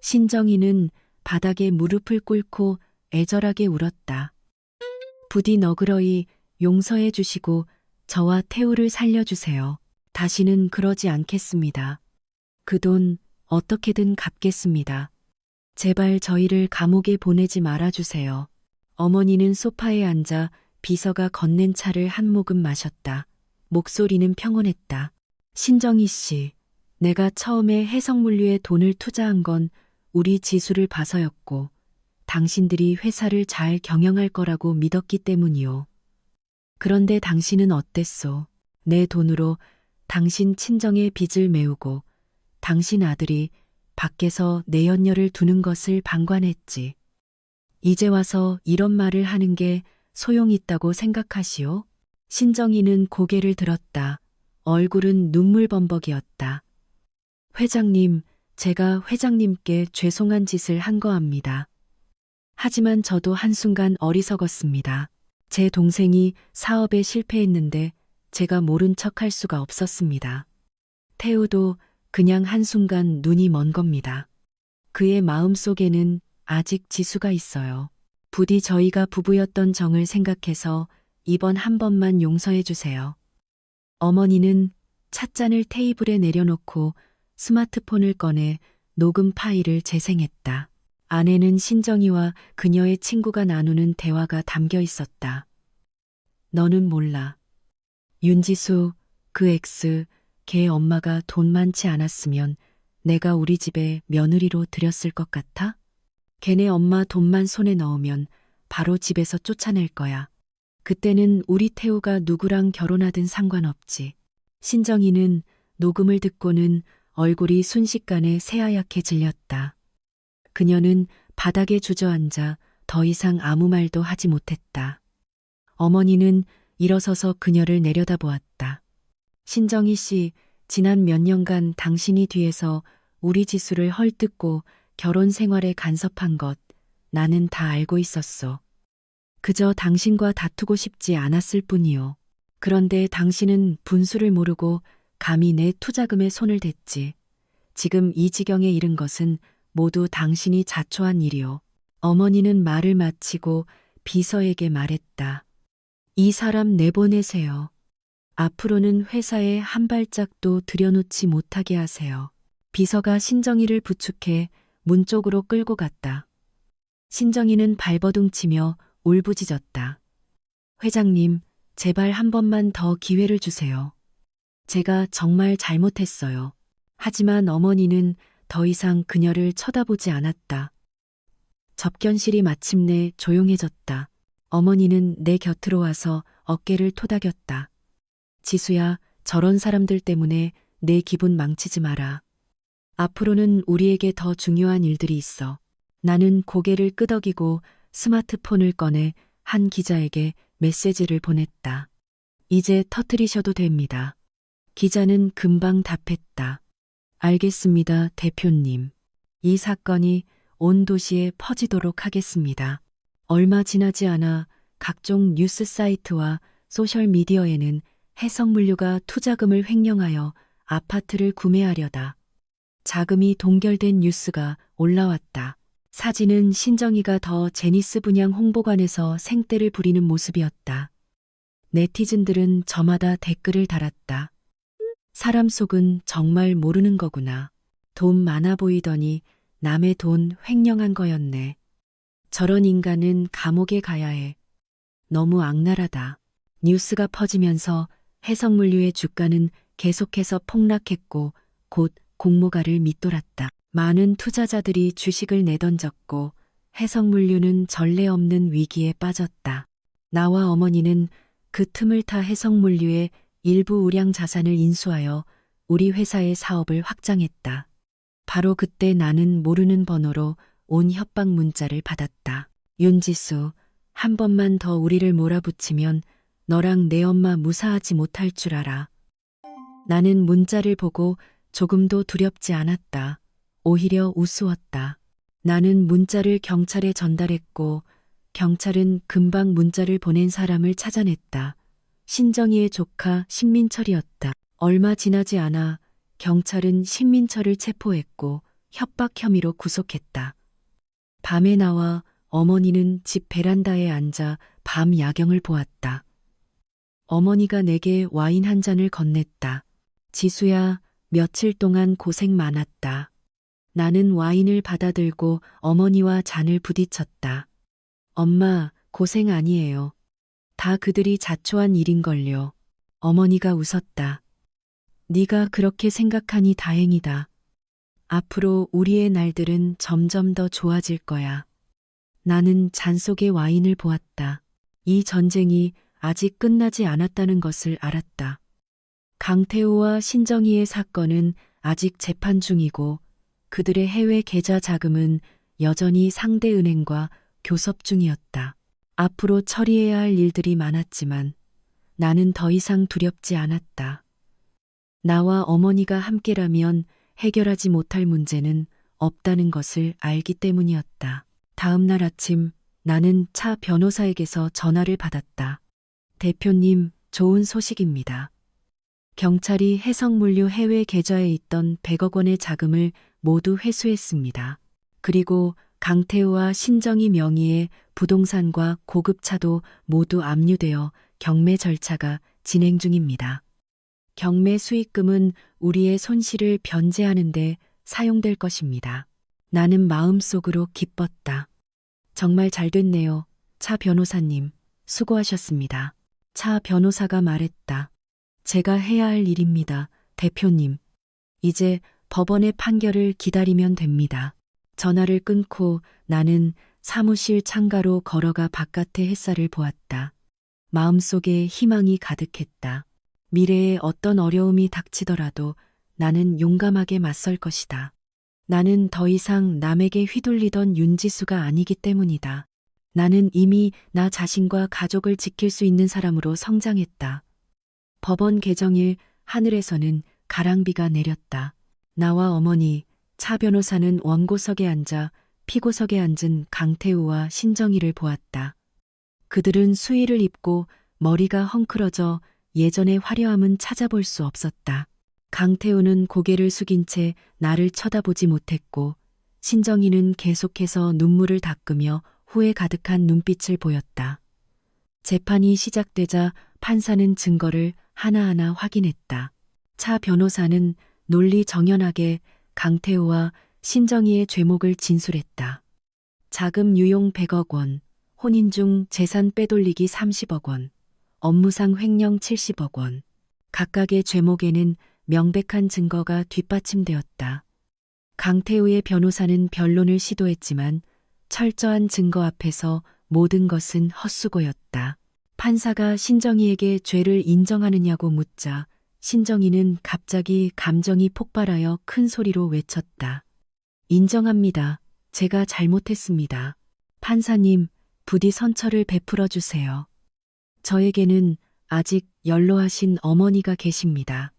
신정희는 바닥에 무릎을 꿇고 애절하게 울었다. 부디 너그러이 용서해 주시고 저와 태우를 살려주세요. 다시는 그러지 않겠습니다. 그 돈 어떻게든 갚겠습니다. 제발 저희를 감옥에 보내지 말아주세요. 어머니는 소파에 앉아 비서가 건넨 차를 한 모금 마셨다. 목소리는 평온했다. 신정희 씨, 내가 처음에 해성물류에 돈을 투자한 건 우리 지수를 봐서였고 당신들이 회사를 잘 경영할 거라고 믿었기 때문이요. 그런데 당신은 어땠소? 내 돈으로 당신 친정의 빚을 메우고 당신 아들이 밖에서 내연녀를 두는 것을 방관했지. 이제 와서 이런 말을 하는 게 소용있다고 생각하시오? 신정이는 고개를 들었다. 얼굴은 눈물범벅이었다. 회장님, 제가 회장님께 죄송한 짓을 한 거합니다. 하지만 저도 한순간 어리석었습니다. 제 동생이 사업에 실패했는데 제가 모른 척할 수가 없었습니다. 태우도 그냥 한순간 눈이 먼 겁니다. 그의 마음속에는 아직 지수가 있어요. 부디 저희가 부부였던 정을 생각해서 이번 한 번만 용서해 주세요. 어머니는 찻잔을 테이블에 내려놓고 스마트폰을 꺼내 녹음 파일을 재생했다. 안에는 신정이와 그녀의 친구가 나누는 대화가 담겨 있었다. 너는 몰라. 윤지수, 그 엑스, 걔 엄마가 돈 많지 않았으면 내가 우리 집에 며느리로 들였을 것 같아? 걔네 엄마 돈만 손에 넣으면 바로 집에서 쫓아낼 거야. 그때는 우리 태우가 누구랑 결혼하든 상관없지. 신정이는 녹음을 듣고는 얼굴이 순식간에 새하얗게 질렸다. 그녀는 바닥에 주저앉아 더 이상 아무 말도 하지 못했다. 어머니는 일어서서 그녀를 내려다보았다. 신정희 씨, 지난 몇 년간 당신이 뒤에서 우리 지수를 헐뜯고 결혼 생활에 간섭한 것 나는 다 알고 있었어. 그저 당신과 다투고 싶지 않았을 뿐이요. 그런데 당신은 분수를 모르고 감히 내 투자금에 손을 댔지. 지금 이 지경에 이른 것은 모두 당신이 자초한 일이요. 어머니는 말을 마치고 비서에게 말했다. 이 사람 내보내세요. 앞으로는 회사에 한 발짝도 들여놓지 못하게 하세요. 비서가 신정이를 부축해 문 쪽으로 끌고 갔다. 신정이는 발버둥치며 울부짖었다. 회장님, 제발 한 번만 더 기회를 주세요. 제가 정말 잘못했어요. 하지만 어머니는 더 이상 그녀를 쳐다보지 않았다. 접견실이 마침내 조용해졌다. 어머니는 내 곁으로 와서 어깨를 토닥였다. 지수야, 저런 사람들 때문에 내 기분 망치지 마라. 앞으로는 우리에게 더 중요한 일들이 있어. 나는 고개를 끄덕이고 스마트폰을 꺼내 한 기자에게 메시지를 보냈다. 이제 터뜨리셔도 됩니다. 기자는 금방 답했다. 알겠습니다, 대표님. 이 사건이 온 도시에 퍼지도록 하겠습니다. 얼마 지나지 않아 각종 뉴스 사이트와 소셜미디어에는 해성물류가 투자금을 횡령하여 아파트를 구매하려다 자금이 동결된 뉴스가 올라왔다. 사진은 신정이가 더 제니스 분양 홍보관에서 생떼를 부리는 모습이었다. 네티즌들은 저마다 댓글을 달았다. 사람 속은 정말 모르는 거구나. 돈 많아 보이더니 남의 돈 횡령한 거였네. 저런 인간은 감옥에 가야 해. 너무 악랄하다. 뉴스가 퍼지면서 해성물류의 주가는 계속해서 폭락했고 곧 공모가를 밑돌았다. 많은 투자자들이 주식을 내던졌고 해성물류는 전례 없는 위기에 빠졌다. 나와 어머니는 그 틈을 타 해성물류의 일부 우량 자산을 인수하여 우리 회사의 사업을 확장했다. 바로 그때 나는 모르는 번호로 온 협박 문자를 받았다. 윤지수, 한 번만 더 우리를 몰아붙이면 너랑 내 엄마 무사하지 못할 줄 알아. 나는 문자를 보고 조금도 두렵지 않았다. 오히려 우스웠다. 나는 문자를 경찰에 전달했고 경찰은 금방 문자를 보낸 사람을 찾아냈다. 신정희의 조카 신민철이었다. 얼마 지나지 않아 경찰은 신민철을 체포했고 협박 혐의로 구속했다. 밤에 나와 어머니는 집 베란다에 앉아 밤 야경을 보았다. 어머니가 내게 와인 한 잔을 건넸다. 지수야, 며칠 동안 고생 많았다. 나는 와인을 받아들고 어머니와 잔을 부딪혔다. 엄마, 고생 아니에요. 다 그들이 자초한 일인걸요. 어머니가 웃었다. 네가 그렇게 생각하니 다행이다. 앞으로 우리의 날들은 점점 더 좋아질 거야. 나는 잔 속의 와인을 보았다. 이 전쟁이 아직 끝나지 않았다는 것을 알았다. 강태우와 신정희의 사건은 아직 재판 중이고 그들의 해외 계좌 자금은 여전히 상대 은행과 교섭 중이었다. 앞으로 처리해야 할 일들이 많았지만 나는 더 이상 두렵지 않았다. 나와 어머니가 함께라면 해결하지 못할 문제는 없다는 것을 알기 때문이었다. 다음 날 아침 나는 차 변호사에게서 전화를 받았다. 대표님, 좋은 소식입니다. 경찰이 해성물류 해외 계좌에 있던 100억 원의 자금을 모두 회수했습니다. 그리고 강태우와 신정희 명의의 부동산과 고급차도 모두 압류되어 경매 절차가 진행 중입니다. 경매 수익금은 우리의 손실을 변제하는 데 사용될 것입니다. 나는 마음속으로 기뻤다. 정말 잘 됐네요. 차 변호사님, 수고하셨습니다. 차 변호사가 말했다. 제가 해야 할 일입니다, 대표님. 이제 법원의 판결을 기다리면 됩니다. 전화를 끊고 나는 사무실 창가로 걸어가 바깥의 햇살을 보았다. 마음속에 희망이 가득했다. 미래에 어떤 어려움이 닥치더라도 나는 용감하게 맞설 것이다. 나는 더 이상 남에게 휘둘리던 윤지수가 아니기 때문이다. 나는 이미 나 자신과 가족을 지킬 수 있는 사람으로 성장했다. 법원 개정일 하늘에서는 가랑비가 내렸다. 나와 어머니, 차 변호사는 원고석에 앉아 피고석에 앉은 강태우와 신정희를 보았다. 그들은 수의를 입고 머리가 헝클어져 예전의 화려함은 찾아볼 수 없었다. 강태우는 고개를 숙인 채 나를 쳐다보지 못했고 신정희는 계속해서 눈물을 닦으며 후회 가득한 눈빛을 보였다. 재판이 시작되자 판사는 증거를 하나하나 확인했다. 차 변호사는 논리 정연하게 강태우와 신정희의 죄목을 진술했다. 자금 유용 100억 원, 혼인 중 재산 빼돌리기 30억 원, 업무상 횡령 70억 원. 각각의 죄목에는 명백한 증거가 뒷받침되었다. 강태우의 변호사는 변론을 시도했지만 철저한 증거 앞에서 모든 것은 헛수고였다. 판사가 신정희에게 죄를 인정하느냐고 묻자 신정희는 갑자기 감정이 폭발하여 큰 소리로 외쳤다. 인정합니다. 제가 잘못했습니다. 판사님, 부디 선처를 베풀어 주세요. 저에게는 아직 연로하신 어머니가 계십니다.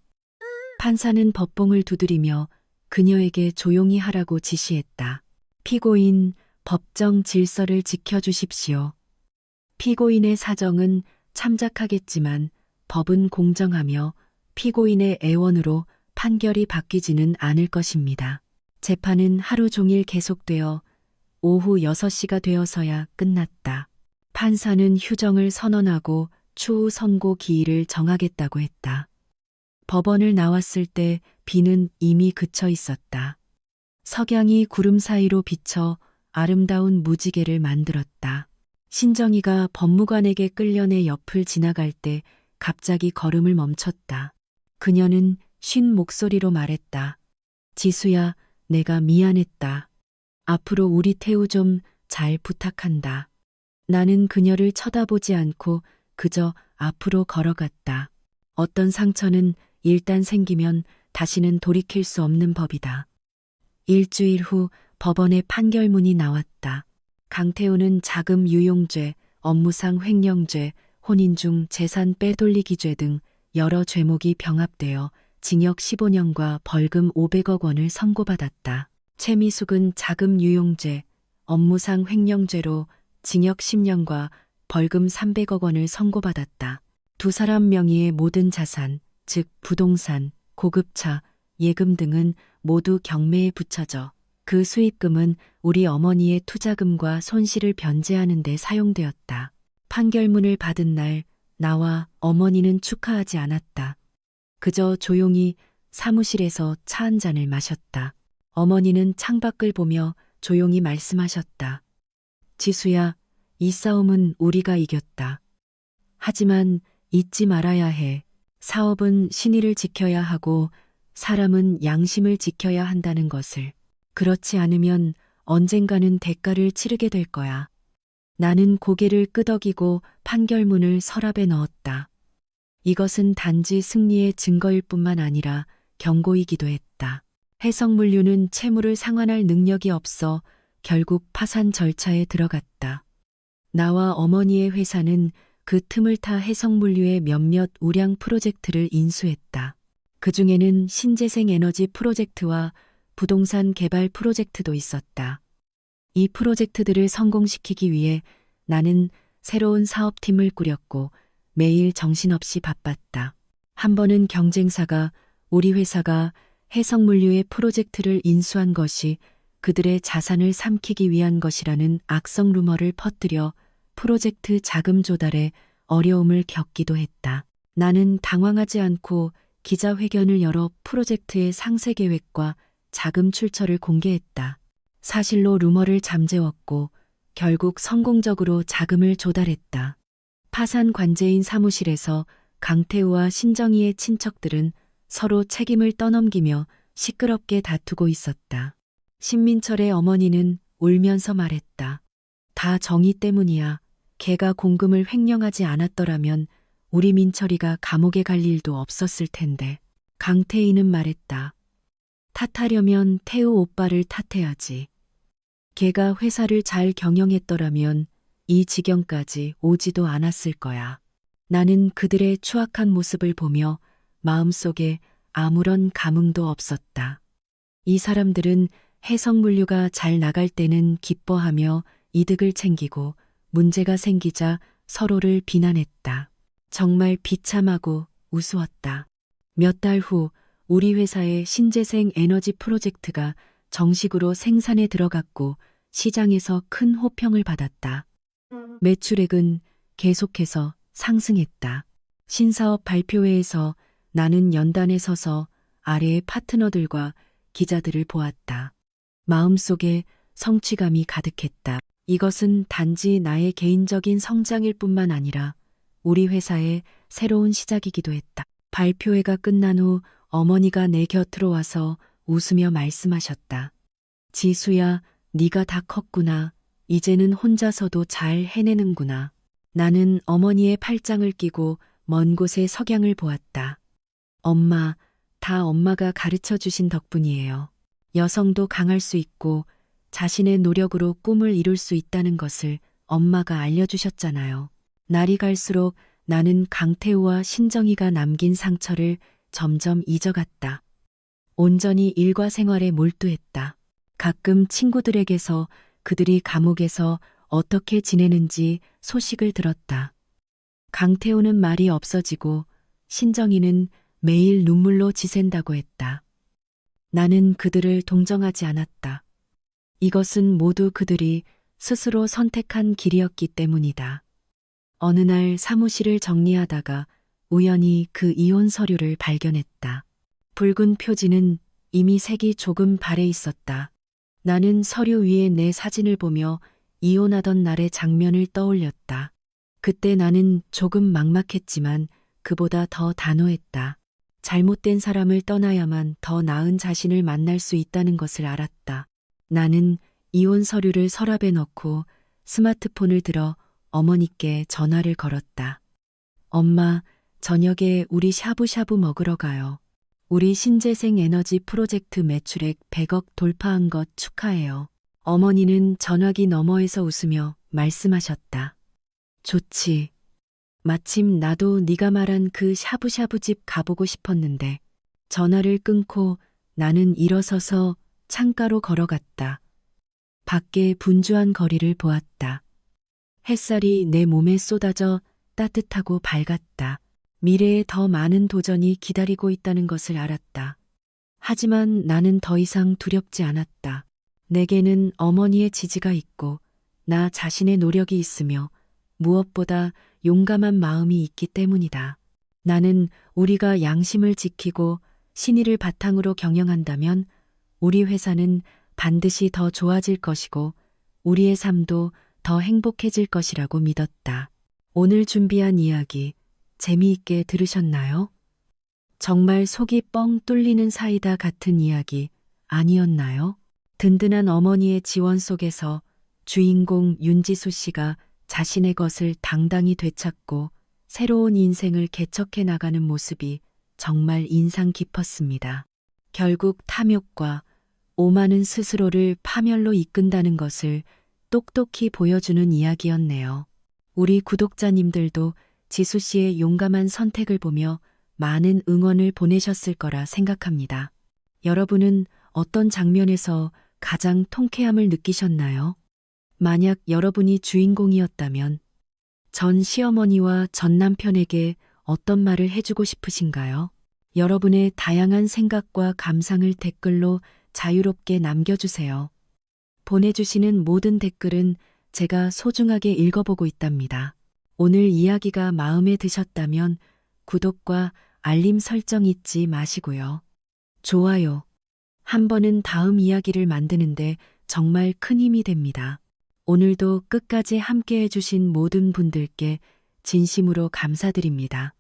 판사는 법봉을 두드리며 그녀에게 조용히 하라고 지시했다. 피고인, 법정 질서를 지켜주십시오. 피고인의 사정은 참작하겠지만 법은 공정하며 피고인의 애원으로 판결이 바뀌지는 않을 것입니다. 재판은 하루 종일 계속되어 오후 6시가 되어서야 끝났다. 판사는 휴정을 선언하고 추후 선고 기일을 정하겠다고 했다. 법원을 나왔을 때 비는 이미 그쳐 있었다. 석양이 구름 사이로 비쳐 아름다운 무지개를 만들었다. 신정희가 법무관에게 끌려 내 옆을 지나갈 때 갑자기 걸음을 멈췄다. 그녀는 쉰 목소리로 말했다. 지수야, 내가 미안했다. 앞으로 우리 태우 좀 잘 부탁한다. 나는 그녀를 쳐다보지 않고 그저 앞으로 걸어갔다. 어떤 상처는 일단 생기면 다시는 돌이킬 수 없는 법이다. 일주일 후 법원의 판결문이 나왔다. 강태우는 자금 유용죄, 업무상 횡령죄, 혼인 중 재산 빼돌리기죄 등 여러 죄목이 병합되어 징역 15년과 벌금 500억 원을 선고받았다. 최미숙은 자금 유용죄, 업무상 횡령죄로 징역 10년과 벌금 300억 원을 선고받았다. 두 사람 명의의 모든 자산, 즉 부동산, 고급차, 예금 등은 모두 경매에 붙여져 그 수익금은 우리 어머니의 투자금과 손실을 변제하는 데 사용되었다. 판결문을 받은 날 나와 어머니는 축하하지 않았다. 그저 조용히 사무실에서 차 한 잔을 마셨다. 어머니는 창밖을 보며 조용히 말씀하셨다. 지수야, 이 싸움은 우리가 이겼다. 하지만 잊지 말아야 해. 사업은 신의를 지켜야 하고 사람은 양심을 지켜야 한다는 것을. 그렇지 않으면 언젠가는 대가를 치르게 될 거야. 나는 고개를 끄덕이고 판결문을 서랍에 넣었다. 이것은 단지 승리의 증거일 뿐만 아니라 경고이기도 했다. 해성물류는 채무를 상환할 능력이 없어 결국 파산 절차에 들어갔다. 나와 어머니의 회사는 그 틈을 타 해성물류의 몇몇 우량 프로젝트를 인수했다. 그 중에는 신재생 에너지 프로젝트와 부동산 개발 프로젝트도 있었다. 이 프로젝트들을 성공시키기 위해 나는 새로운 사업팀을 꾸렸고 매일 정신없이 바빴다. 한 번은 경쟁사가 우리 회사가 해성물류의 프로젝트를 인수한 것이 그들의 자산을 삼키기 위한 것이라는 악성 루머를 퍼뜨려 프로젝트 자금 조달에 어려움을 겪기도 했다. 나는 당황하지 않고 기자회견을 열어 프로젝트의 상세 계획과 자금 출처를 공개했다. 사실로 루머를 잠재웠고 결국 성공적으로 자금을 조달했다. 파산 관제인 사무실에서 강태우와 신정희의 친척들은 서로 책임을 떠넘기며 시끄럽게 다투고 있었다. 신민철의 어머니는 울면서 말했다. 다 정희 때문이야. 걔가 공금을 횡령하지 않았더라면 우리 민철이가 감옥에 갈 일도 없었을 텐데. 강태희는 말했다. 탓하려면 태우 오빠를 탓해야지. 걔가 회사를 잘 경영했더라면 이 지경까지 오지도 않았을 거야. 나는 그들의 추악한 모습을 보며 마음속에 아무런 감흥도 없었다. 이 사람들은 해성물류가 잘 나갈 때는 기뻐하며 이득을 챙기고 문제가 생기자 서로를 비난했다. 정말 비참하고 우스웠다. 몇 달 후 우리 회사의 신재생 에너지 프로젝트가 정식으로 생산에 들어갔고 시장에서 큰 호평을 받았다. 매출액은 계속해서 상승했다. 신사업 발표회에서 나는 연단에 서서 아래의 파트너들과 기자들을 보았다. 마음속에 성취감이 가득했다. 이것은 단지 나의 개인적인 성장일 뿐만 아니라 우리 회사의 새로운 시작이기도 했다. 발표회가 끝난 후 어머니가 내 곁으로 와서 웃으며 말씀하셨다. 지수야, 네가 다 컸구나. 이제는 혼자서도 잘 해내는구나. 나는 어머니의 팔짱을 끼고 먼 곳의 석양을 보았다. 엄마, 다 엄마가 가르쳐 주신 덕분이에요. 여성도 강할 수 있고 자신의 노력으로 꿈을 이룰 수 있다는 것을 엄마가 알려주셨잖아요. 날이 갈수록 나는 강태우와 신정희가 남긴 상처를 점점 잊어갔다. 온전히 일과 생활에 몰두했다. 가끔 친구들에게서 그들이 감옥에서 어떻게 지내는지 소식을 들었다. 강태우는 말이 없어지고 신정희는 매일 눈물로 지샌다고 했다. 나는 그들을 동정하지 않았다. 이것은 모두 그들이 스스로 선택한 길이었기 때문이다. 어느 날 사무실을 정리하다가 우연히 그 이혼 서류를 발견했다. 붉은 표지는 이미 색이 조금 발해 있었다. 나는 서류 위에 내 사진을 보며 이혼하던 날의 장면을 떠올렸다. 그때 나는 조금 막막했지만 그보다 더 단호했다. 잘못된 사람을 떠나야만 더 나은 자신을 만날 수 있다는 것을 알았다. 나는 이혼 서류를 서랍에 넣고 스마트폰을 들어 어머니께 전화를 걸었다. 엄마, 저녁에 우리 샤브샤브 먹으러 가요. 우리 신재생 에너지 프로젝트 매출액 100억 돌파한 것 축하해요. 어머니는 전화기 너머에서 웃으며 말씀하셨다. 좋지. 마침 나도 네가 말한 그 샤브샤브 집 가보고 싶었는데. 전화를 끊고 나는 일어서서 창가로 걸어갔다. 밖에 분주한 거리를 보았다. 햇살이 내 몸에 쏟아져 따뜻하고 밝았다. 미래에 더 많은 도전이 기다리고 있다는 것을 알았다. 하지만 나는 더 이상 두렵지 않았다. 내게는 어머니의 지지가 있고 나 자신의 노력이 있으며 무엇보다 용감한 마음이 있기 때문이다. 나는 우리가 양심을 지키고 신의를 바탕으로 경영한다면 우리 회사는 반드시 더 좋아질 것이고 우리의 삶도 더 행복해질 것이라고 믿었다. 오늘 준비한 이야기 재미있게 들으셨나요? 정말 속이 뻥 뚫리는 사이다 같은 이야기 아니었나요? 든든한 어머니의 지원 속에서 주인공 윤지수 씨가 자신의 것을 당당히 되찾고 새로운 인생을 개척해 나가는 모습이 정말 인상 깊었습니다. 결국 탐욕과 오만은 스스로를 파멸로 이끈다는 것을 똑똑히 보여주는 이야기였네요. 우리 구독자님들도 지수 씨의 용감한 선택을 보며 많은 응원을 보내셨을 거라 생각합니다. 여러분은 어떤 장면에서 가장 통쾌함을 느끼셨나요? 만약 여러분이 주인공이었다면 전 시어머니와 전 남편에게 어떤 말을 해주고 싶으신가요? 여러분의 다양한 생각과 감상을 댓글로 자유롭게 남겨주세요. 보내주시는 모든 댓글은 제가 소중하게 읽어보고 있답니다. 오늘 이야기가 마음에 드셨다면 구독과 알림 설정 잊지 마시고요. 좋아요. 한 번은 다음 이야기를 만드는데 정말 큰 힘이 됩니다. 오늘도 끝까지 함께 해주신 모든 분들께 진심으로 감사드립니다.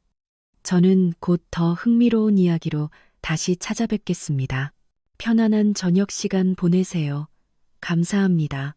저는 곧 더 흥미로운 이야기로 다시 찾아뵙겠습니다. 편안한 저녁 시간 보내세요. 감사합니다.